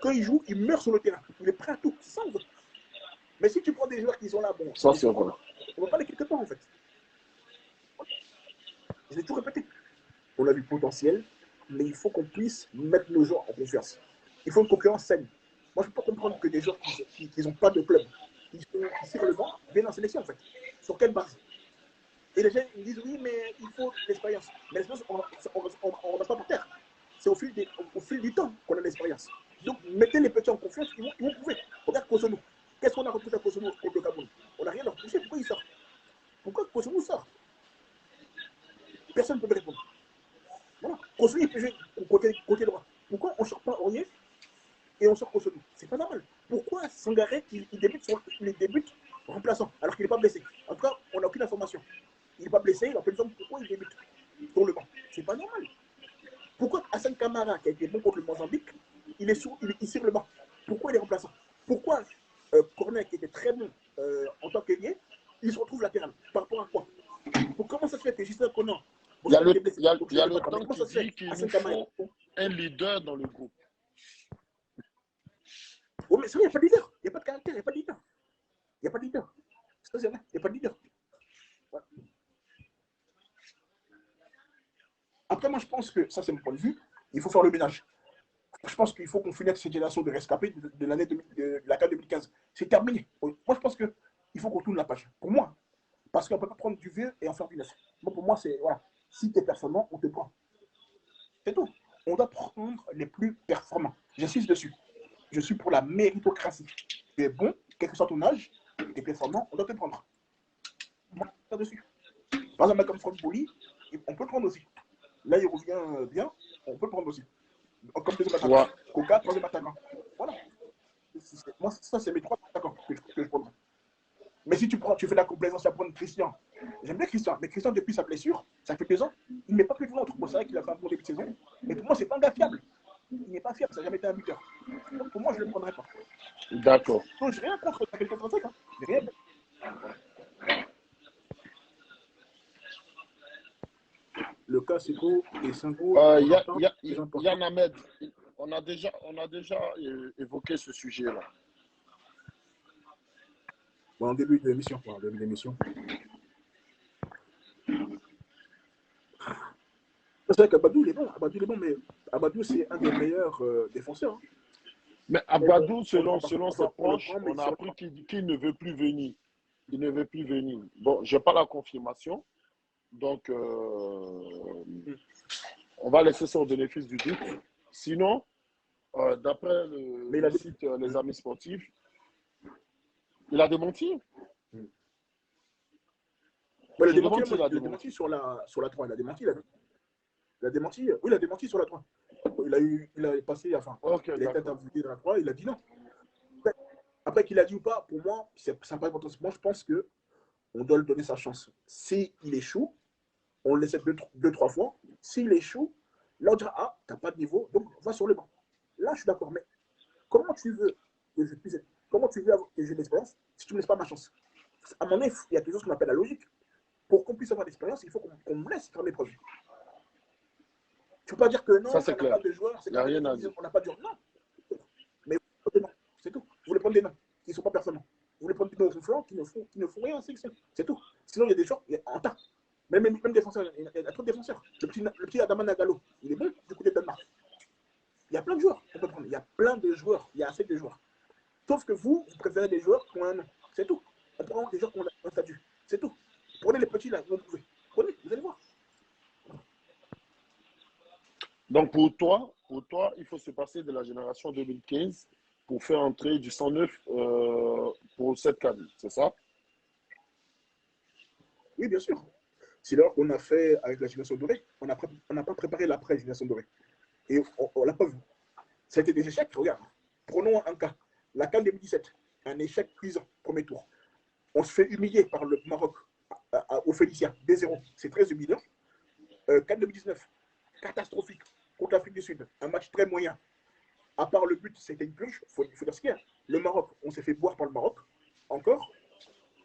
Quand ils jouent, ils meurent sur le terrain. Il est prêt à tout. C'est ça, on veut. Mais si tu prends des joueurs qui sont là, bon,
ça, c'est vrai.
On ne va pas les quelque part, en fait. Je l'ai tout répété. On a du potentiel, mais il faut qu'on puisse mettre nos joueurs en confiance. Il faut une concurrence saine. Moi, je ne peux pas comprendre que des joueurs qui n'ont pas de club, qui sont sur le banc, viennent en sélection, en fait. Sur quelle base? Et les gens ils disent oui, mais il faut l'expérience. Mais l'expérience, on ne ramasse pas par terre. C'est au fil du temps qu'on a l'expérience. Donc, mettez les petits en confiance, ils vont prouver. Regarde Kosono. Qu'est-ce qu'on a reproché à Kosono contre le Cameroun? On n'a rien leur reproché. Pourquoi il sort? Pourquoi Kosono sort? Personne ne peut me répondre. Voilà. Kosono, il peut jouer côté droit. Pourquoi on ne sort pas Aurier et on sort Kosono? C'est pas normal. Pourquoi Sangaré, il débute remplaçant alors qu'il n'est pas blessé? En tout cas, on n'a aucune information. Il n'est pas blessé, il a pas besoin de pourquoi il débute sur le banc. C'est pas normal. Pourquoi Hassan Kamara, qui a été bon contre le Mozambique, il est sur le banc? Pourquoi il est remplaçant? Pourquoi Cornet, qui était très bon en tant qu'ailier, il se retrouve latéral? Par rapport à quoi? Comment ça se fait que Justin Conan,
il y a le temps qui dit qu'il nous faut un leader dans le groupe.
Oui, mais c'est vrai, il n'y a pas de leader. Il n'y a pas de caractère, il n'y a pas de leader. Il n'y a pas de leader. Ça, c'est vrai, il n'y a pas de leader. Voilà. Après, moi, je pense que, ça, c'est mon point de vue, il faut faire le ménage. Je pense qu'il faut qu'on finisse cette génération de rescapés de la CAN 2015. 2015. C'est terminé. Moi, je pense qu'il faut qu'on tourne la page. Pour moi. Parce qu'on ne peut pas prendre du vieux et en faire du neuf. Bon, pour moi, c'est, voilà. Si tu es performant, on te prend. C'est tout. On doit prendre les plus performants. J'insiste dessus. Je suis pour la méritocratie. Tu es bon, quel que soit ton âge, tu es performant, on doit te prendre. Moi, là-dessus. Par exemple, comme Franck Boli, on peut le prendre aussi. Là, il revient bien, on peut le prendre aussi. Comme deuxième attaquant. Coca, troisième attaquant. Voilà. Moi, ça, c'est mes trois attaquants que je prendrai. Mais si tu fais la complaisance à prendre Christian. J'aime bien Christian, mais Christian, depuis sa blessure, ça fait 2 ans, il n'est pas plus de l'autre. Bon, c'est vrai qu'il a fait un bon début de saison, mais pour moi, c'est pas un gars fiable. Il n'est pas fiable, ça n'a jamais été un buteur. Donc, pour moi, je ne le prendrai pas.
D'accord.
Donc, je n'ai rien contre la 85, hein. J'ai rien. Le cas, c'est beau, et Sango.
Yann Ahmed, on a déjà évoqué ce sujet-là.
Bon, en début de l'émission. C'est vrai qu'Abadou, il est bon, mais Abadou, c'est un des meilleurs défenseurs. Hein.
Mais Abadou, selon ses proches, on a appris qu'il ne veut plus venir. Il ne veut plus venir. Bon, je n'ai pas la confirmation. Donc, on va laisser ça au bénéfice du doute. Sinon, d'après le site Les Amis Sportifs, il a démenti.
Ouais, il a démenti sur la 3. Il a démenti. Il a démenti. Oui, il a démenti sur la 3. Il a passé, enfin,
Okay,
il a été interviewé dans la 3, il a dit non. Après qu'il a dit ou pas, pour moi, ça n'a pas d'importance. Moi, je pense qu'on doit lui donner sa chance. S'il échoue, on le laisse 2-3 fois. S'il échoue, là, on dira, ah, tu n'as pas de niveau, donc va sur le banc. Là, je suis d'accord, mais comment tu veux que je puisse être, comment tu veux que j'ai de l'expérience si tu ne me laisses pas ma chance? À mon avis, il y a quelque chose qu'on appelle la logique. Pour qu'on puisse avoir l'expérience, il faut qu'on me laisse faire mes projets. Tu ne peux pas dire que non,
ça, c'est
on n'a pas de joueurs, c'est
rien à dire.
On n'a pas de joueurs. Non. Mais vous non, c'est tout. Vous voulez prendre des noms qui ne sont pas performants. Vous voulez prendre des noms ronflants qui ne font rien en sélection. C'est tout. Sinon, il y a des joueurs en tas. Même défenseurs, il y a trop de défenseurs. Le petit Adama Nagalo, il est bon du côté de Danemark. Il y a plein de joueurs qu'on peut prendre. Il y a plein de joueurs. Il y a assez de joueurs. Sauf que vous préférez des joueurs qui ont un nom. C'est tout. On prend des joueurs qui ont un statut. C'est tout. Prenez les petits là, vous pouvez. Prenez, vous allez voir.
Donc, pour toi, il faut se passer de la génération 2015 pour faire entrer du 109 pour cette CAN, c'est ça?
Oui, bien sûr. C'est l'heure qu'on a fait avec la génération dorée. On n'a pas préparé l'après-génération dorée. Et on ne l'a pas vu. Ça a été des échecs. Regarde, prenons un cas. La CAN 2017, un échec cuisant, premier tour. On se fait humilier par le Maroc au Félicia, 2-0. C'est très humiliant. CAN 2019, catastrophique contre l'Afrique du Sud. Un match très moyen. À part le but, c'était une purge. Il faut dire ce qu'il y a. Le Maroc, on s'est fait boire par le Maroc. Encore.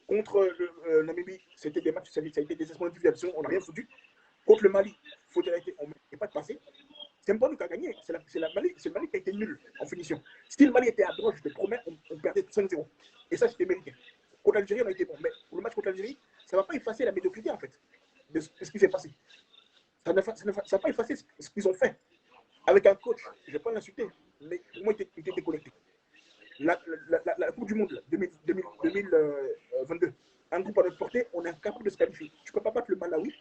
Contre le Namibie, c'était des matchs, ça a été des espoirs d'individualisation, on n'a rien foutu. Contre le Mali, on n'est pas de passer. C'est même pas nous qui a gagné, c'est le Mali qui a été nul en finition. Si le Mali était à droite, je te promets, on perdait 5-0. Et ça, c'était mérité. Contre l'Algérie, on a été bon. Mais pour le match contre l'Algérie, ça ne va pas effacer la médiocrité, en fait, de ce qui s'est passé. Ça ne va pas effacer ce qu'ils ont fait. Avec un coach, je ne vais pas l'insulter, mais pour moi, il était déconnecté. La Coupe du Monde 2022, un groupe à notre portée, on est incapable de se qualifier. Tu ne peux pas battre le Malawi,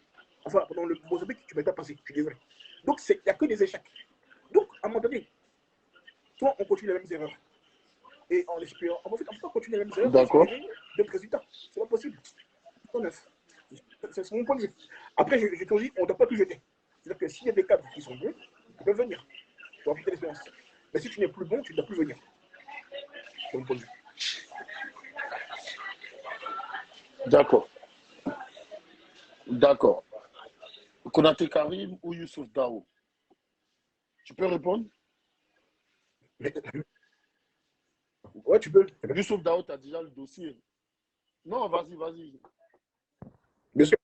enfin, pendant le Mozambique, tu ne peux pas passer, je suis désolé. Donc, il n'y a que des échecs. Donc, à un moment donné, soit on continue les mêmes erreurs, et en espérant, en fait, on ne peut pas continuer les mêmes erreurs,
d'accord,
d'autres résultats. C'est pas possible. C'est mon point de vue. Après, j'ai toujours dit, on ne doit pas tout jeter. C'est-à-dire que s'il y a des cadres qui sont bons, ils peuvent venir pour appliquer l'expérience. Mais si tu n'es plus bon, tu ne dois plus venir. C'est mon point de vue.
d'accord. D'accord. Konaté Karim ou Youssouf Dao? Tu peux répondre?
Ouais, tu peux.
Youssouf Dao, tu as déjà le dossier. Non, vas-y.
Bien sûr.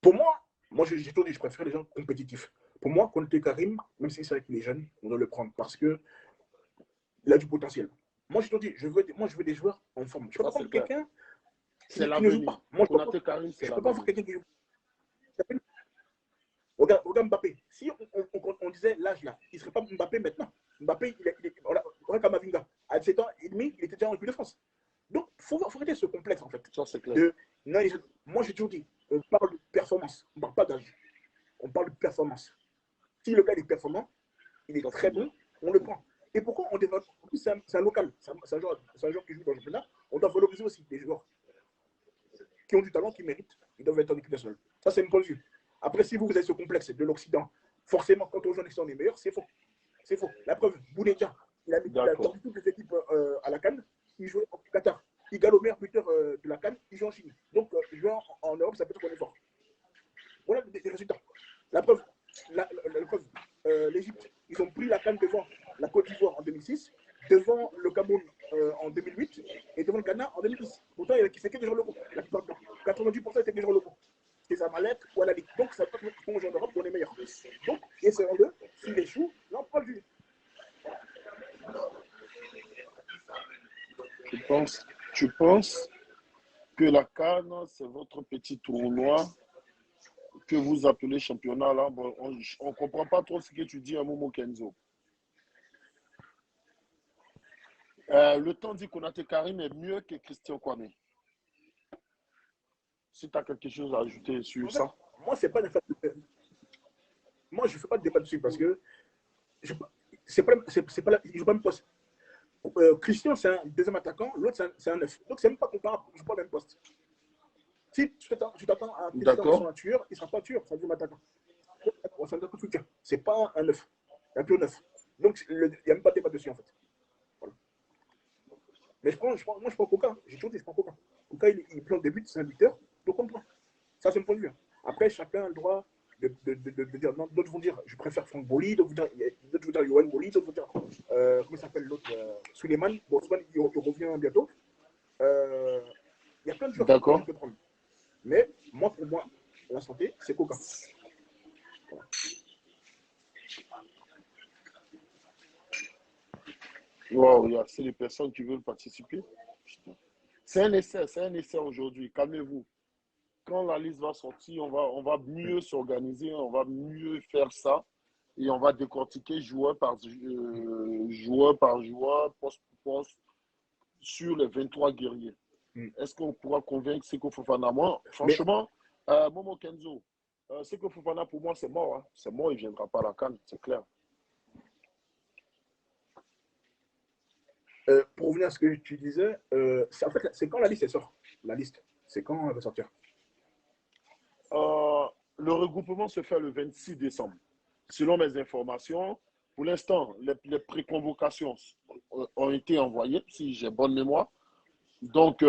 Pour moi j'ai toujours dit, je préfère les gens compétitifs. Pour moi, Konaté Karim, même si c'est vrai qu'il est jeune, on doit le prendre parce qu'il a du potentiel. Moi, j'ai toujours dit, je veux des joueurs en forme. Je ne peux pas prendre quelqu'un qui ne joue pas. Moi, je ne peux pas voir quelqu'un qui joue. Regarde Mbappé. Si on disait l'âge là, il ne serait pas Mbappé maintenant. Mbappé, Regarde Kamavinga. À 17 ans et demi, il était déjà en équipe de France. Donc, il faut arrêter ce complexe, en fait.
Ça, c'est clair.
Non, moi, j'ai toujours dit, on parle de performance, on ne parle pas d'âge. On parle de performance. Si le gars est performant, il est très bon, on le prend. Et pourquoi on développe? En plus, c'est un local, c'est un joueur qui joue dans le championnat. On doit valoriser aussi des joueurs qui ont du talent, qui méritent. Ils doivent être en équipe nationale. Ça, c'est mon point de vue. Après, si vous avez ce complexe de l'Occident, forcément, quand on joue en Occident, on est meilleur, c'est faux. C'est faux. La preuve, Bounedjah, il a tordu toutes les équipes à la CAN. Il joue au Qatar. Il gagne au meilleur buteur de la CAN. Il joue en Chine. Donc, jouer en Europe, ça peut être qu'on est fort. Voilà des résultats. La preuve, l'Égypte, ils ont pris la CAN devant la Côte d'Ivoire en 2006, devant le Cameroun en 2008 et devant le Ghana en 2010. Pourtant, c'est que des joueurs locaux. 90% étaient des joueurs locaux. C'est Zamalek ou à la Ligue. Donc, ça peut être qu'on joue en Europe, on est meilleur. Donc, et c'est en deux, s'il échoue, là, on peut pas le juger.
Tu penses que la CAN, c'est votre petit tournoi que vous appelez championnat là? Bon, on ne comprend pas trop ce que tu dis à Momo Kenzo. Le temps dit Konaté Karim est mieux que Christian Kwame. Si tu as quelque chose à ajouter sur ça.
Moi, c'est pas moi, je ne fais pas de débat dessus parce que c'est pas il joue pas même poste. Christian, c'est un deuxième attaquant, l'autre, c'est un neuf. Donc, c'est même pas comparable, il ne joue pas le même poste. Si tu t'attends à un Christian qui soit un tueur, il ne sera pas un tueur, c'est un deuxième attaquant. C'est un attaquant de soutien. Ce n'est pas un neuf. Il n'y a plus un neuf. Donc, il n'y a même pas de débat dessus, en fait. Voilà. Mais moi, je prends Coca. J'ai toujours dit, je prends Coca. Coca, il plante des buts, c'est un buteur, donc on prend. Ça, c'est mon point de vue. Après, chacun a le droit de dire. Non, d'autres vont dire, je préfère Franck Boli, d'autres vont dire Yoann Boli, d'autres vont dire, comment il s'appelle l'autre, Suleiman. Bon, Suleiman, il revient bientôt. Il y a plein de joueurs que je peux prendre. Mais moi, pour moi, la santé, c'est Coca. Voilà.
Wow, il y a assez de personnes qui veulent participer. C'est un essai aujourd'hui. Calmez-vous. Quand la liste va sortir, on va mieux s'organiser, on va mieux faire ça et on va décortiquer joueur par joueur, poste par poste sur les 23 guerriers. Est-ce qu'on pourra convaincre Seko Fofana? Moi, franchement, Momo Kenzo, Seko Fofana, pour moi, c'est mort. Hein. C'est mort, il ne viendra pas à la CAN, c'est clair.
Pour revenir à ce que tu disais, en fait, c'est quand la liste sort. La liste, c'est quand elle va sortir?
Le regroupement se fait le 26 décembre. Selon mes informations, pour l'instant, les préconvocations ont été envoyées, si j'ai bonne mémoire. Donc,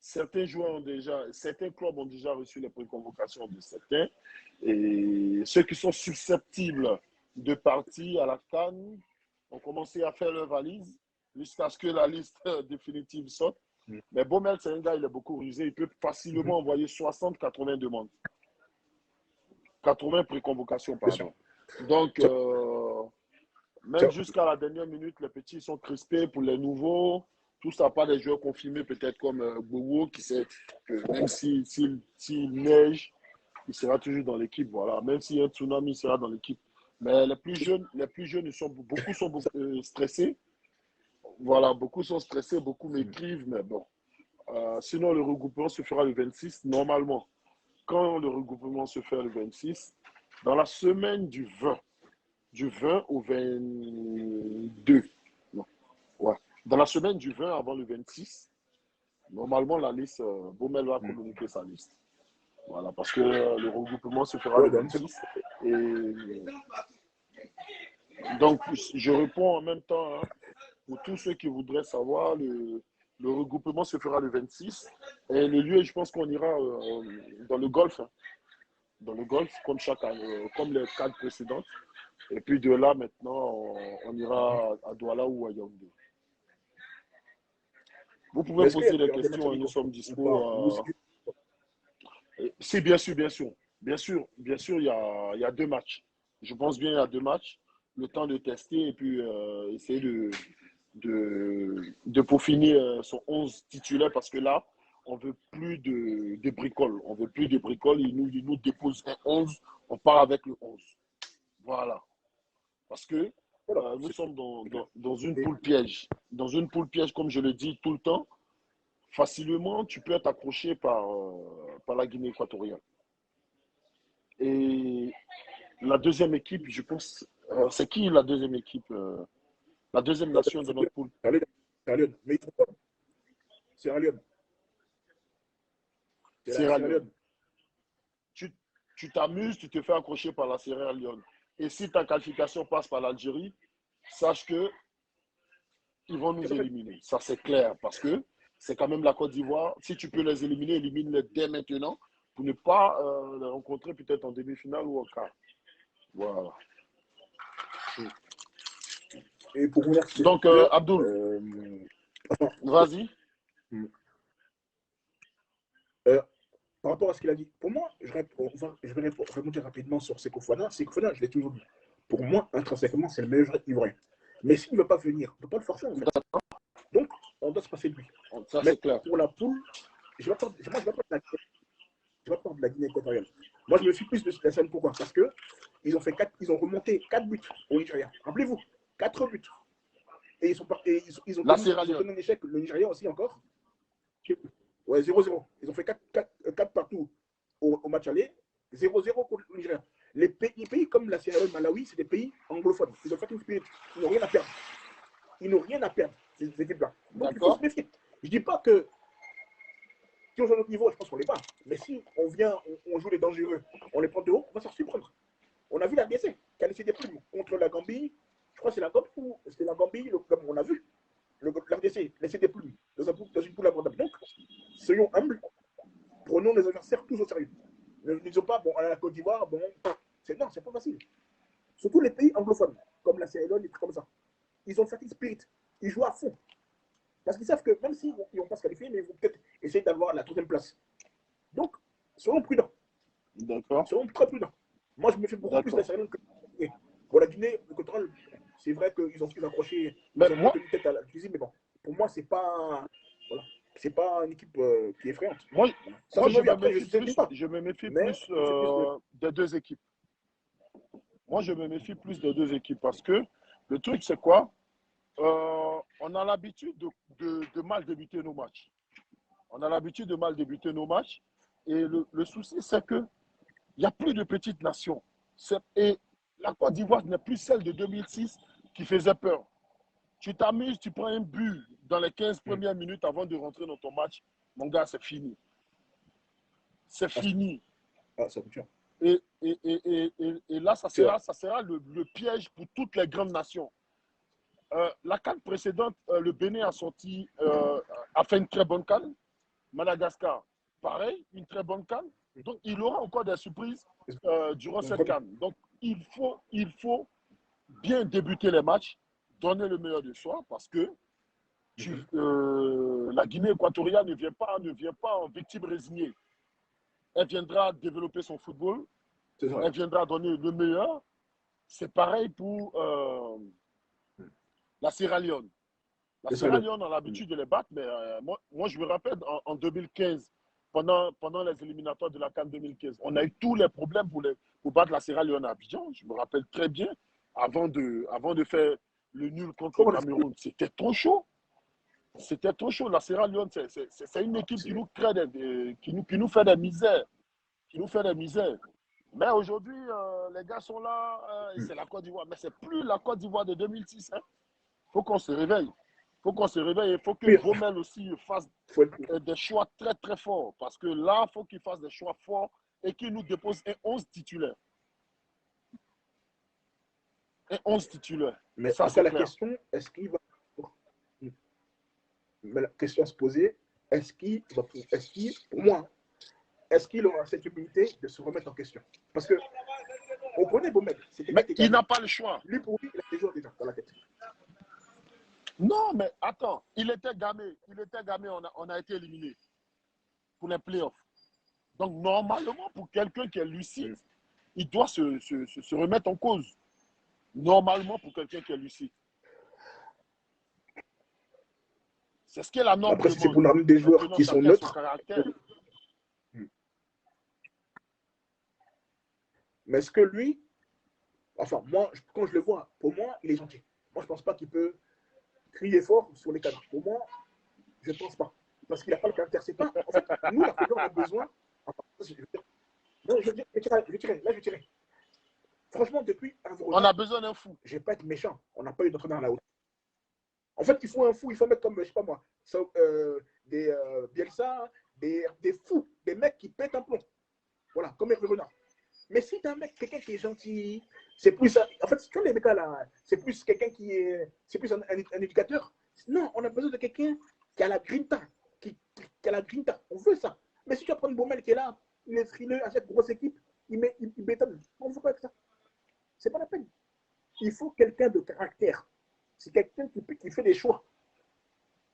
certains clubs ont déjà reçu les préconvocations de certains. Et ceux qui sont susceptibles de partir à la CAN ont commencé à faire leur valise jusqu'à ce que la liste définitive sorte. Mais Baumel, c'est un gars, il est beaucoup rusé. Il peut facilement envoyer 60-80 demandes. 80 préconvocations, pardon. Donc, même jusqu'à la dernière minute, les petits sont crispés pour les nouveaux. Tout ça, pas des joueurs confirmés, peut-être comme Bowo, qui sait que même s'il neige, il sera toujours dans l'équipe. Voilà. Même s'il y a un tsunami, il sera dans l'équipe. Mais les plus jeunes, beaucoup sont stressés. Voilà, beaucoup sont stressés, beaucoup m'écrivent, mais bon. Sinon, le regroupement se fera le 26, normalement. Quand le regroupement se fait le 26, dans la semaine du 20 au 22. Non. Ouais. Dans la semaine du 20 avant le 26, normalement, la liste, Baumel va communiquer sa liste. Voilà, parce que le regroupement se fera le 26. Et donc, je réponds en même temps, hein, pour tous ceux qui voudraient savoir, le regroupement se fera le 26. Et le lieu, je pense qu'on ira dans le golf. Hein. Dans le golf, comme les 4 précédentes. Et puis de là, maintenant, on ira à Douala ou à Yaoundé. Vous pouvez poser des questions, nous sommes dispo. Si, bien sûr, bien sûr. Bien sûr, il y a 2 matchs. Je pense bien il y a 2 matchs. Le temps de tester et puis essayer de peaufiner son 11 titulaire parce que là, on ne veut plus de bricoles. On ne veut plus de bricoles. Il nous dépose un 11. On part avec le 11. Voilà. Parce que
Voilà.
nous sommes
C'est clair.
dans une
Et
poule piège. Dans une poule piège, comme je le dis tout le temps, facilement, tu peux être accroché par la Guinée équatoriale. Et la deuxième équipe, je pense, c'est qui la deuxième équipe, la deuxième nation de
c'est
notre poule?
un Lyon. C'est un Lyon. Mais ils sont pas. C'est un Lyon. C'est la
Sierra
Sierra
Leone.
Leone.
Tu tu t'amuses, tu te fais accrocher par la Sierra Leone. Et si ta qualification passe par l'Algérie, sache que ils vont nous éliminer. Ça, c'est clair, parce que c'est quand même la Côte d'Ivoire. Si tu peux les éliminer, élimine-les dès maintenant pour ne pas les rencontrer peut-être en demi-finale ou en quart. Voilà.
Et pour revenir sur
Donc,
ce sujet,
Abdul,
enfin,
vas-y.
euh, par rapport à ce qu'il a dit, pour moi, je vais répondre rapidement sur Seko Fofana. Seko Fofana, je l'ai toujours dit. Pour moi, intrinsèquement, c'est le meilleur joueur ivoirien. Mais s'il ne veut pas venir, on ne peut pas le forcer en fait. Donc, on doit se passer de lui.
Ça,
Mais
c'est clair.
pour la poule, je ne vais pas peur de la Guinée équatoriale. Moi, je me suis plus de la scène. Pourquoi? Parce que ils ont remonté 4 buts au Nigeria. Rappelez-vous, 4 buts. Et ils ont
La
connu,
Sierra
ils ont
Leone.
connu un échec, le Nigeria aussi encore. Ouais, 0-0. Ils ont fait 4 partout au match aller, 0-0 contre le Nigeria. Les pays comme la Sierra Leone, Malawi, c'est des pays anglophones. Ils ont fait une spirit. Ils n'ont rien à perdre. Ils n'ont rien à perdre, ces équipes-là. Donc, il faut se
D'accord?
méfier. Je ne dis pas que si on joue à notre niveau, je pense qu'on ne l'est pas. Mais si on vient, on joue les dangereux, on les prend de haut, on va s'en surprendre. On a vu la RDC qui a laissé des plumes contre la Gambie. Je crois que c'est la Gambie ou c'était la Gambie, comme on a vu. La RDC laissait des plumes dans une poule abordable. Donc, soyons humbles, prenons les adversaires tous au sérieux. Ne disons pas, bon, à la Côte d'Ivoire, bon, non, c'est pas facile. Surtout les pays anglophones, comme la Sierra Leone, des trucs comme ça. Ils ont fait spirit. Ils jouent à fond. Parce qu'ils savent que même s'ils ne vont pas se qualifier, mais ils vont peut-être essayer d'avoir la troisième place. Donc, soyons prudents.
D'accord.
Soyons très prudents. Moi, je me fais beaucoup plus de la
D'accord.
Sierra Leone que la Guinée. Pour la Guinée, le contrôle, c'est vrai qu'ils ont pu accrocher,
Mais
ils ont
moi,
tenu tête à la cuisine, mais bon, pour moi, c'est pas, voilà, c'est pas une équipe qui est effrayante.
moi,
Voilà. Ça,
moi,
c'est mon avis. Après, je ne sais pas.
je me méfie
Mais
plus
c'est plus que.
des deux équipes. Moi, je me méfie plus des deux équipes parce que le truc, c'est quoi? On a l'habitude de mal débuter nos matchs. On a l'habitude de mal débuter nos matchs. Et le souci, c'est qu'il n'y a plus de petites nations. Et la Côte d'Ivoire n'est plus celle de 2006 qui faisait peur. Tu t'amuses, tu prends un but dans les 15 premières minutes avant de rentrer dans ton match. Mon gars, c'est fini. C'est fini.
Ça coûte cher.
Et là, ça
C'est vrai.
sera le piège pour toutes les grandes nations. La CAN précédente, le Bénin a fait une très bonne CAN. Madagascar, pareil, une très bonne CAN. Donc, il aura encore des surprises durant cette CAN. Donc, il faut bien débuter les matchs, donner le meilleur de soi parce que la Guinée équatoriale ne vient pas en victime résignée. Elle viendra développer son football, elle viendra donner le meilleur. C'est pareil pour la Sierra Leone. La Sierra Leone a l'habitude de les battre, mais moi, je me rappelle en 2015, pendant les éliminatoires de la CAN 2015, on a eu tous les problèmes pour battre la Sierra Leone à Abidjan. Je me rappelle très bien, avant de faire le nul contre le Cameroun. C'était trop chaud. C'était trop chaud. La Sierra Leone, c'est une équipe qui nous crée qui nous fait des misères. Qui nous fait des misères. Mais aujourd'hui, les gars sont là, et c'est la Côte d'Ivoire. Mais c'est plus la Côte d'Ivoire de 2006. Il faut qu'on se réveille. Il faut qu'on se réveille. Il faut que Baumel aussi fasse des choix très, très forts. Parce que là, il faut qu'il fasse des choix forts et qu'il nous dépose un 11 titulaire. Un 11 titulaire.
Mais
ça,
après, la question, est-ce qu'il va. Mais la question à se poser, pour moi, est-ce qu'il aura cette humilité de se remettre en question? Parce que on connaît Baumel.
Mais il n'a pas le choix.
Lui, pour lui, il a des joueurs déjà dans la tête.
Non, mais attends, il était gamé, on a été éliminé pour les playoffs. Donc, normalement, pour quelqu'un qui est lucide, il doit se remettre en cause. Normalement, pour quelqu'un qui est lucide. C'est ce que la norme
Après, si c'est
demande.
pour ramener des joueurs qui sont neutres. Mais est-ce que lui, Enfin, moi, quand je le vois, pour moi, il est gentil. Moi, je ne pense pas qu'il peut crier fort sur les cadres. Pour moi, je ne pense pas. Parce qu'il n'a pas le caractère. C'est pas. En fait, nous, l'Africain, on a besoin. Enfin, non, là, je tirais. Franchement, depuis un
On a
Vrona,
besoin d'un fou.
je ne vais pas être méchant. On n'a pas eu d'entraîneur à la hauteur. En fait, il faut un fou. Il faut mettre comme, je ne sais pas moi, des Bielsa, des fous, des mecs qui pètent un plomb. Voilà, comme Hervé Renard. Mais si tu as un mec, quelqu'un qui est gentil, c'est plus. En fait, tu vois les mecs là, c'est plus quelqu'un qui est. C'est plus un éducateur. Non, on a besoin de quelqu'un qui a la grinta. Qui a la grinta. On veut ça. Mais si tu vas prendre Baumel qui est là, il est frileux à cette grosse équipe, il bétonne. On ne veut pas avec ça. C'est pas la peine. Il faut quelqu'un de caractère. C'est quelqu'un qui fait des choix.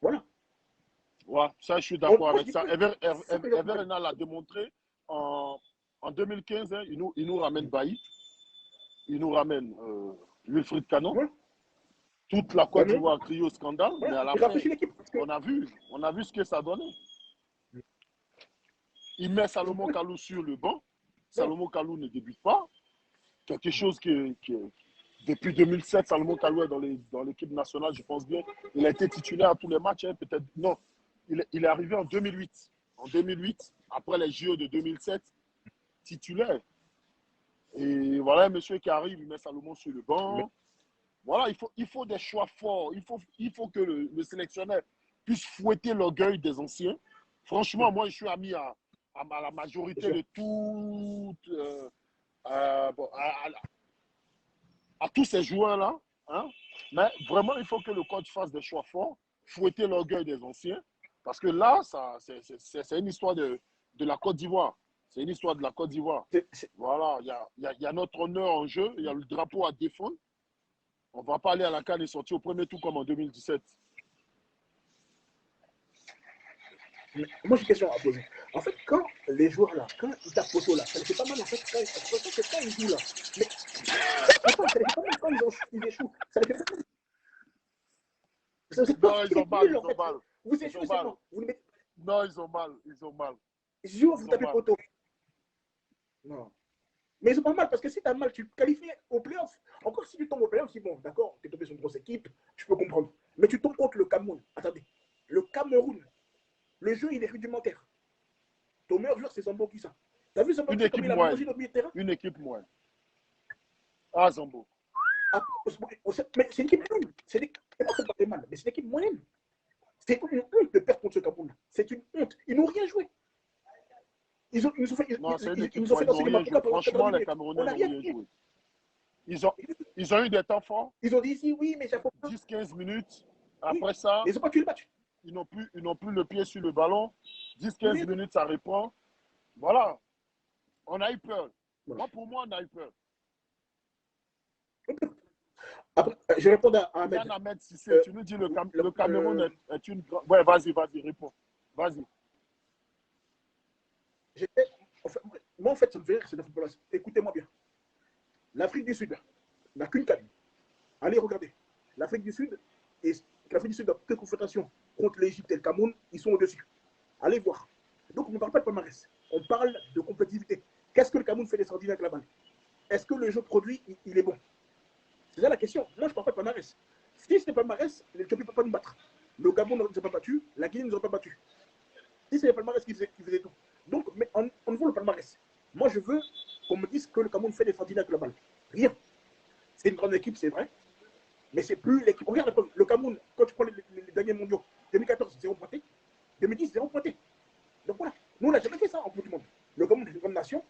Voilà.
Ouais, ça, je suis d'accord
Moi,
avec ça. Hervé Renard l'a démontré en 2015. Hein, il nous ramène Bailly. Il nous ramène Wilfried Canon.
Ouais.
Toute la Côte d'Ivoire crie au scandale.
Voilà.
Mais à la
Il
fin,
rafraîchit l'équipe.
on a vu ce que ça donnait. Il met Salomon Kalou sur le banc. Salomon Kalou ne débute pas. Quelque chose depuis 2007, Salomon Kalou est dans l'équipe nationale, je pense bien. Il a été titulaire à tous les matchs, hein, peut-être. Non, il est arrivé en 2008. En 2008, après les JO de 2007, titulaire. Et voilà un monsieur qui arrive, il met Salomon sur le banc. Voilà, il faut des choix forts. Il faut que le sélectionneur puisse fouetter l'orgueil des anciens. Franchement, moi, je suis ami à la majorité de à tous ces joueurs-là. Hein? Mais vraiment, il faut que le coach fasse des choix forts, fouetter l'orgueil des anciens. Parce que là, c'est une histoire de la Côte d'Ivoire. C'est une histoire de la Côte d'Ivoire. Voilà, il y a notre honneur en jeu, il y a le drapeau à défendre. On ne va pas aller à la CAN et sortir au premier tour comme en 2017.
Moi, j'ai une question à poser. En fait, quand les joueurs là, quand ils tapent photo là, ça les fait pas mal en fait. Quand ils jouent là. Mais pourtant, ça les fait pas mal quand ils échouent. Ça les fait pas mal.
Non, ils ont mal, ils ont mal.
Vous échouez seulement.
Non, ils ont mal, ils ont mal.
Vous tapez photo. Non. Mais ils ont pas mal parce que si tu as mal, tu te qualifies au playoff. Encore si tu tombes au playoff, c'est bon, d'accord, tu es tombé sur une grosse équipe, je peux comprendre. Mais tu tombes contre le Cameroun. Attendez, le Cameroun, le jeu, il est rudimentaire. Ton meilleur joueur, c'est Zambo Kissa. T'as vu Zambo Kissa comme il a mangé notre milieu de terrain?
Une équipe moyenne. Ah, Zambo.
Ah, mais c'est une équipe moyenne. C'est pas mal, mais c'est une équipe moyenne. C'est une honte de perdre contre ce Cameroun. C'est une honte. Ils n'ont rien joué. Ils nous ont fait danser les mains.
Franchement, les Camerounais n'ont rien joué. Ils ont eu des temps forts.
Ils ont dit ici, oui, mais ça faut
10-15 minutes. Après ça,
ils n'ont pas tué le match.
Ils n'ont plus le pied sur le ballon. 10-15 minutes, ça reprend. Voilà. On a eu peur. Moi, pour moi, on a eu peur.
Après, je réponds à Ahmed.
Ahmed Cissé, tu nous dis le Cameroun est une grande... Ouais, vas-y, réponds. Vas-y.
Moi, en fait, ça me fait rire, c'est le football. Écoutez-moi bien. L'Afrique du Sud n'a qu'une cabine. Allez regarder. L'Afrique du Sud, dans toutes les confrontations contre l'Égypte et le Cameroun, ils sont au-dessus. Allez voir. Donc, on ne parle pas de palmarès. On parle de compétitivité. Qu'est-ce que le Cameroun fait d'extraordinaire avec la balle? Est-ce que le jeu produit, il est bon? C'est ça la question. Moi, je ne parle pas de palmarès. Si c'était palmarès, l'Éthiopie ne peut pas nous battre. Le Gabon ne nous a pas battus, la Guinée ne nous a pas battus. Si c'est le palmarès qui faisait tout. Donc, mais on veut le palmarès. Moi, je veux qu'on me dise que le Cameroun fait d'extraordinaire avec la balle. Rien. C'est une grande équipe, c'est vrai. Mais c'est plus l'équipe. Regarde le Cameroun, quand tu prends les derniers mondiaux, 2014, 0 pointé. 2010, 0 pointé. Donc voilà. Nous, on n'a jamais fait ça en Coupe du Monde. Le Cameroun est une grande nation,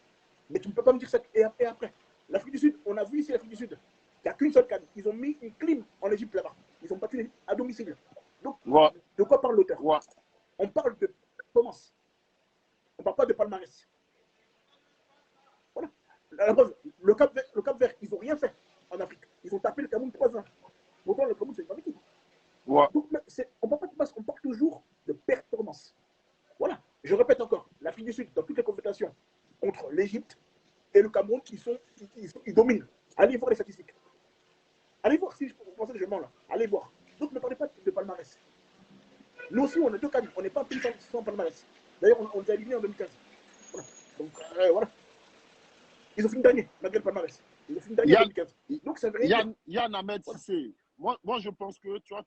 mais tu ne peux pas me dire ça et après. L'Afrique du Sud, on a vu ici l'Afrique du Sud. Il n'y a qu'une seule canne. Ils ont mis une clim en Égypte là-bas. Ils ont battu l'Égypte à domicile. Donc, de quoi parle l'auteur? On parle de performance. On ne parle pas de palmarès. Voilà. Le Cap-Vert, ils n'ont rien fait en Afrique. Ils ont tapé le Cameroun 3-1. Pourtant, le Cameroun, c'est une grande équipe. Donc, on ne parle pas de passe, on parle toujours de performance. Voilà. Je répète encore, l'Afrique du Sud, dans toutes les confrontations contre l'Égypte et le Cameroun, ils dominent. Allez voir les statistiques. Allez voir si vous pensez que je mens là. Allez voir. Donc, ne parlez pas de palmarès. Nous aussi, on a deux cannes. On n'est pas un pays sans palmarès. D'ailleurs, on les a éliminés en 2015. Voilà. Donc, voilà. Ils ont fini dernier, malgré le palmarès. Ils ont fini dernier en 2015. Donc, ça veut rien dire.
Yann Ahmed Cissé, moi, je pense que tu vois,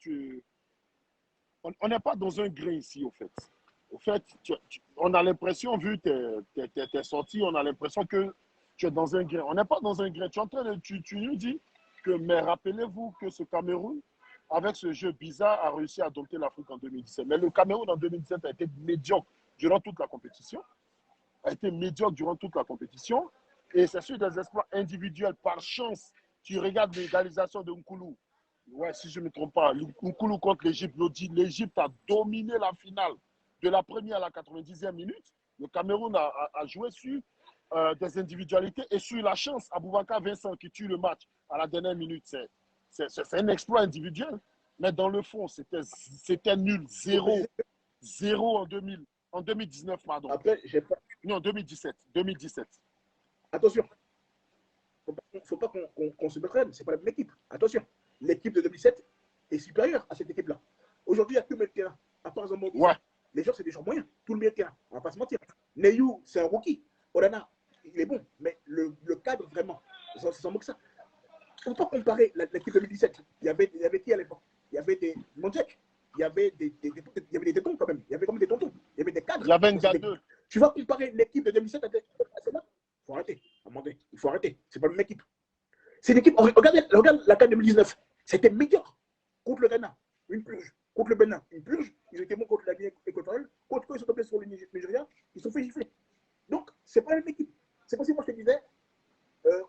on n'est pas dans un grain ici, au fait. Au fait, on a l'impression, vu tes sorties, on a l'impression que tu es dans un grain. On n'est pas dans un grain. Tu nous dis que, mais rappelez-vous que ce Cameroun, avec ce jeu bizarre, a réussi à dompter l'Afrique en 2017. Mais le Cameroun en 2017 a été médiocre durant toute la compétition. A été médiocre durant toute la compétition. Et c'est sur des exploits individuels. Par chance, tu regardes l'égalisation de Nkoulou. Ouais, si je ne me trompe pas, Nkoulou contre l'Égypte, l'Égypte a dominé la finale de la première à la 90e minute. Le Cameroun a joué sur des individualités et sur la chance. Aboubakar Vincent qui tue le match à la dernière minute, c'est un exploit individuel. Mais dans le fond, c'était nul. 0 en 2019, pardon.
Après, j'ai pas.
Non, 2017.
Attention, il ne faut pas qu'on se méprenne. Ce n'est pas la même équipe. Attention, l'équipe de 2007 est supérieure à cette équipe-là. Aujourd'hui, il n'y a que le milieu de terrain. À part Zambo,
ouais.
Les gens, c'est des gens moyens. Tout le milieu de terrain. On ne va pas se mentir. Neyou, c'est un rookie. Orana, il est bon. Mais le cadre, vraiment, c'est sans mots que ça. Il ne faut pas comparer l'équipe de 2017. Il y avait qui à l'époque? Il y avait des Montek. Il y avait des tétons quand même. Il y avait comme des tontons. Il y avait des cadres.
Il y avait un gars d'eux.
Tu vas comparer l'équipe de 2007 à celle-là? Il faut arrêter. Il faut arrêter. C'est pas la même équipe. C'est l'équipe. Regarde la CAN 2019. C'était médiocre. Contre le Ghana, une purge. Contre le Bénin, une purge. Ils étaient bons contre la Guinée équatoriale. Quand ils sont tombés sur le Nigeria, ils se sont fait gifler. Donc, c'est pas la même équipe. C'est possible, moi je te disais,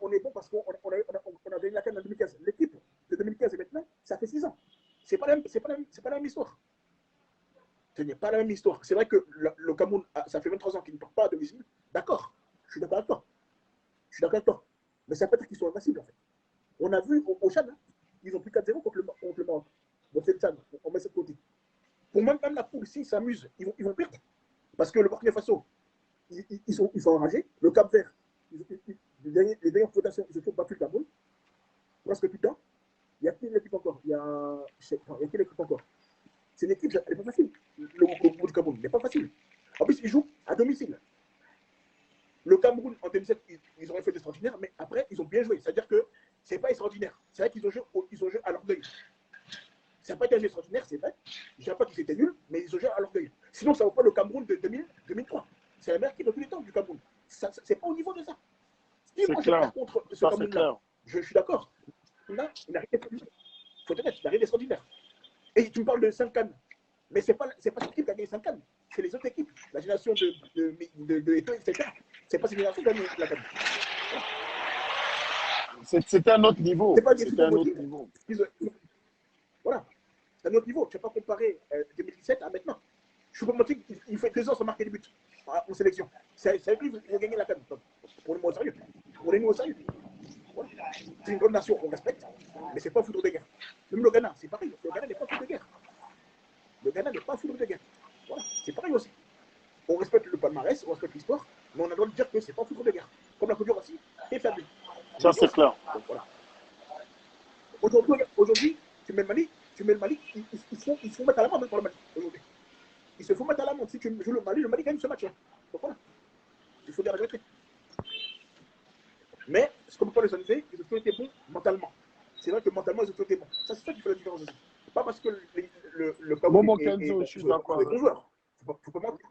on est bon parce qu'on a gagné la CAN en 2015. L'équipe de 2015 et maintenant, ça fait 6 ans. C'est pas la même histoire. Ce n'est pas la même histoire. C'est vrai que le Cameroun, ça fait 23 ans qu'il ne part pas à domicile. D'accord. Je suis d'accord avec toi. Mais ça peut être qu'ils sont invincibles, en fait. On a vu au Tchad, hein, ils ont pris 4-0 contre le Maroc. Donc c'est le Tchad, on met ça de côté. Pour même la poule, s'ils s'amusent, ils vont perdre. Parce que le Burkina Faso, ils sont enragés. Le Cap Vert, les dernières votations, ils ont toujours battu le Cameroun. Presque tout le temps. Il y a qui l'équipe encore? Il y a qui l'équipe encore? C'est une équipe, elle n'est pas facile. Le du Cameroun, il n'est pas facile. En plus, ils jouent à domicile. Le Cameroun, en 2007, ils auraient fait d'extraordinaire, mais après, ils ont bien joué. C'est-à-dire que ce n'est pas extraordinaire. C'est vrai qu'ils ont joué à l'orgueil. Ça n'a pas été un jeu extraordinaire, c'est vrai. Je ne dirais pas qu'ils étaient nuls, mais ils ont joué à l'orgueil. Sinon, ça ne vaut pas le Cameroun de 2003. C'est la meilleure équipe de tous les temps du Cameroun. Ce n'est pas au niveau de ça.
Si moi, je
pas contre ce Cameroun-là, je suis d'accord. Là, il n'a rien d'extraordinaire. Il faut être honnête, il n'a rien d'extraordinaire. Et tu me parles de 5 cannes. Mais ce n'est pas cette équipe qui a gagné 5 cannes. C'est les autres équipes. La génération de Eto'o, etc. Ce n'est pas cette génération qui a gagné la canne.
C'était un autre niveau.
C'était un autre niveau. Voilà. C'est un autre niveau. Tu ne vas pas comparer 2017 à maintenant. Je ne peux pas mentir qu'il fait 2 ans sans marquer des buts en sélection. C'est lui qui va gagner la canne. Pour les mots sérieux. Voilà. C'est une grande nation, on respecte, mais ce n'est pas foudre de guerre. Même le Ghana, c'est pareil. Le Ghana n'est pas foudre de guerre. Voilà. C'est pareil aussi. On respecte le palmarès, on respecte l'histoire, mais on a le droit de dire que ce n'est pas foudre de guerre. Comme la Côte d'Ivoire aussi, est faible.
Ça, c'est clair.
Donc, voilà. Aujourd'hui, tu mets le Mali, ils se font mettre à la main pour le Mali. Aujourd'hui. Ils se font mettre à la main. Si tu joues le Mali gagne ce match. Hein. Donc voilà. Il faut dire la vérité. Mais, ce qu'on ne peut pas les analyser, ils ont toujours été bons mentalement. C'est vrai que mentalement, ils ont toujours été bons. Ça, c'est ça qui fait la différence aussi. Pas parce que le
Momo Kenzo, je suis d'accord.
C'est des bons joueurs. Faut pas mentir.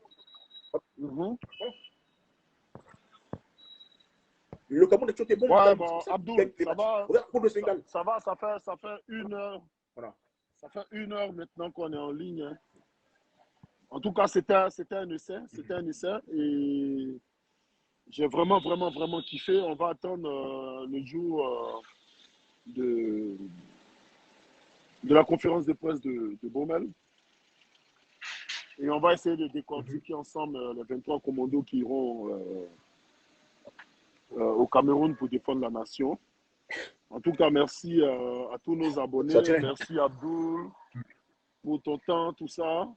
Le Cameroun a toujours été bon.
Ouais, bon, Abdoul, ça va.
Regarde pour le Sénégal.
Ça va, ça fait 1 heure. Voilà. Ça fait 1 heure maintenant qu'on est en ligne. Hein. En tout cas, c'était un essai. Et j'ai vraiment kiffé. On va attendre le jour de la conférence de presse de Baumel. Et on va essayer de décortiquer ensemble les 23 commandos qui iront au Cameroun pour défendre la nation. En tout cas, merci à tous nos abonnés. Merci Abdoul pour ton temps, tout ça.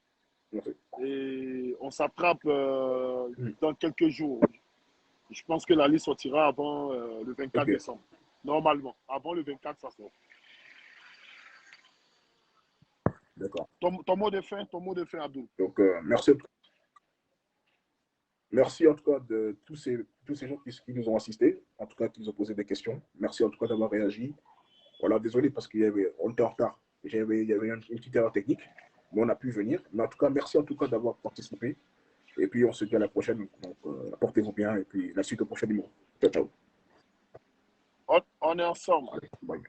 Et on s'attrape dans quelques jours. Je pense que la liste sortira avant le 24 décembre. Normalement. Avant le 24, ça sort.
D'accord.
Ton mot de fin, Abdoul.
Donc, merci. Merci en tout cas de tous ces gens qui nous ont assistés, en tout cas qui nous ont posé des questions. Merci en tout cas d'avoir réagi. Voilà, désolé parce qu'on était en retard. Il y avait une petite erreur technique, mais on a pu venir. Mais en tout cas, merci en tout cas d'avoir participé. Et puis, on se dit à la prochaine. Donc, portez-vous bien. Et puis, la suite au prochain numéro. Ciao, ciao.
On est ensemble.
Allez, bye.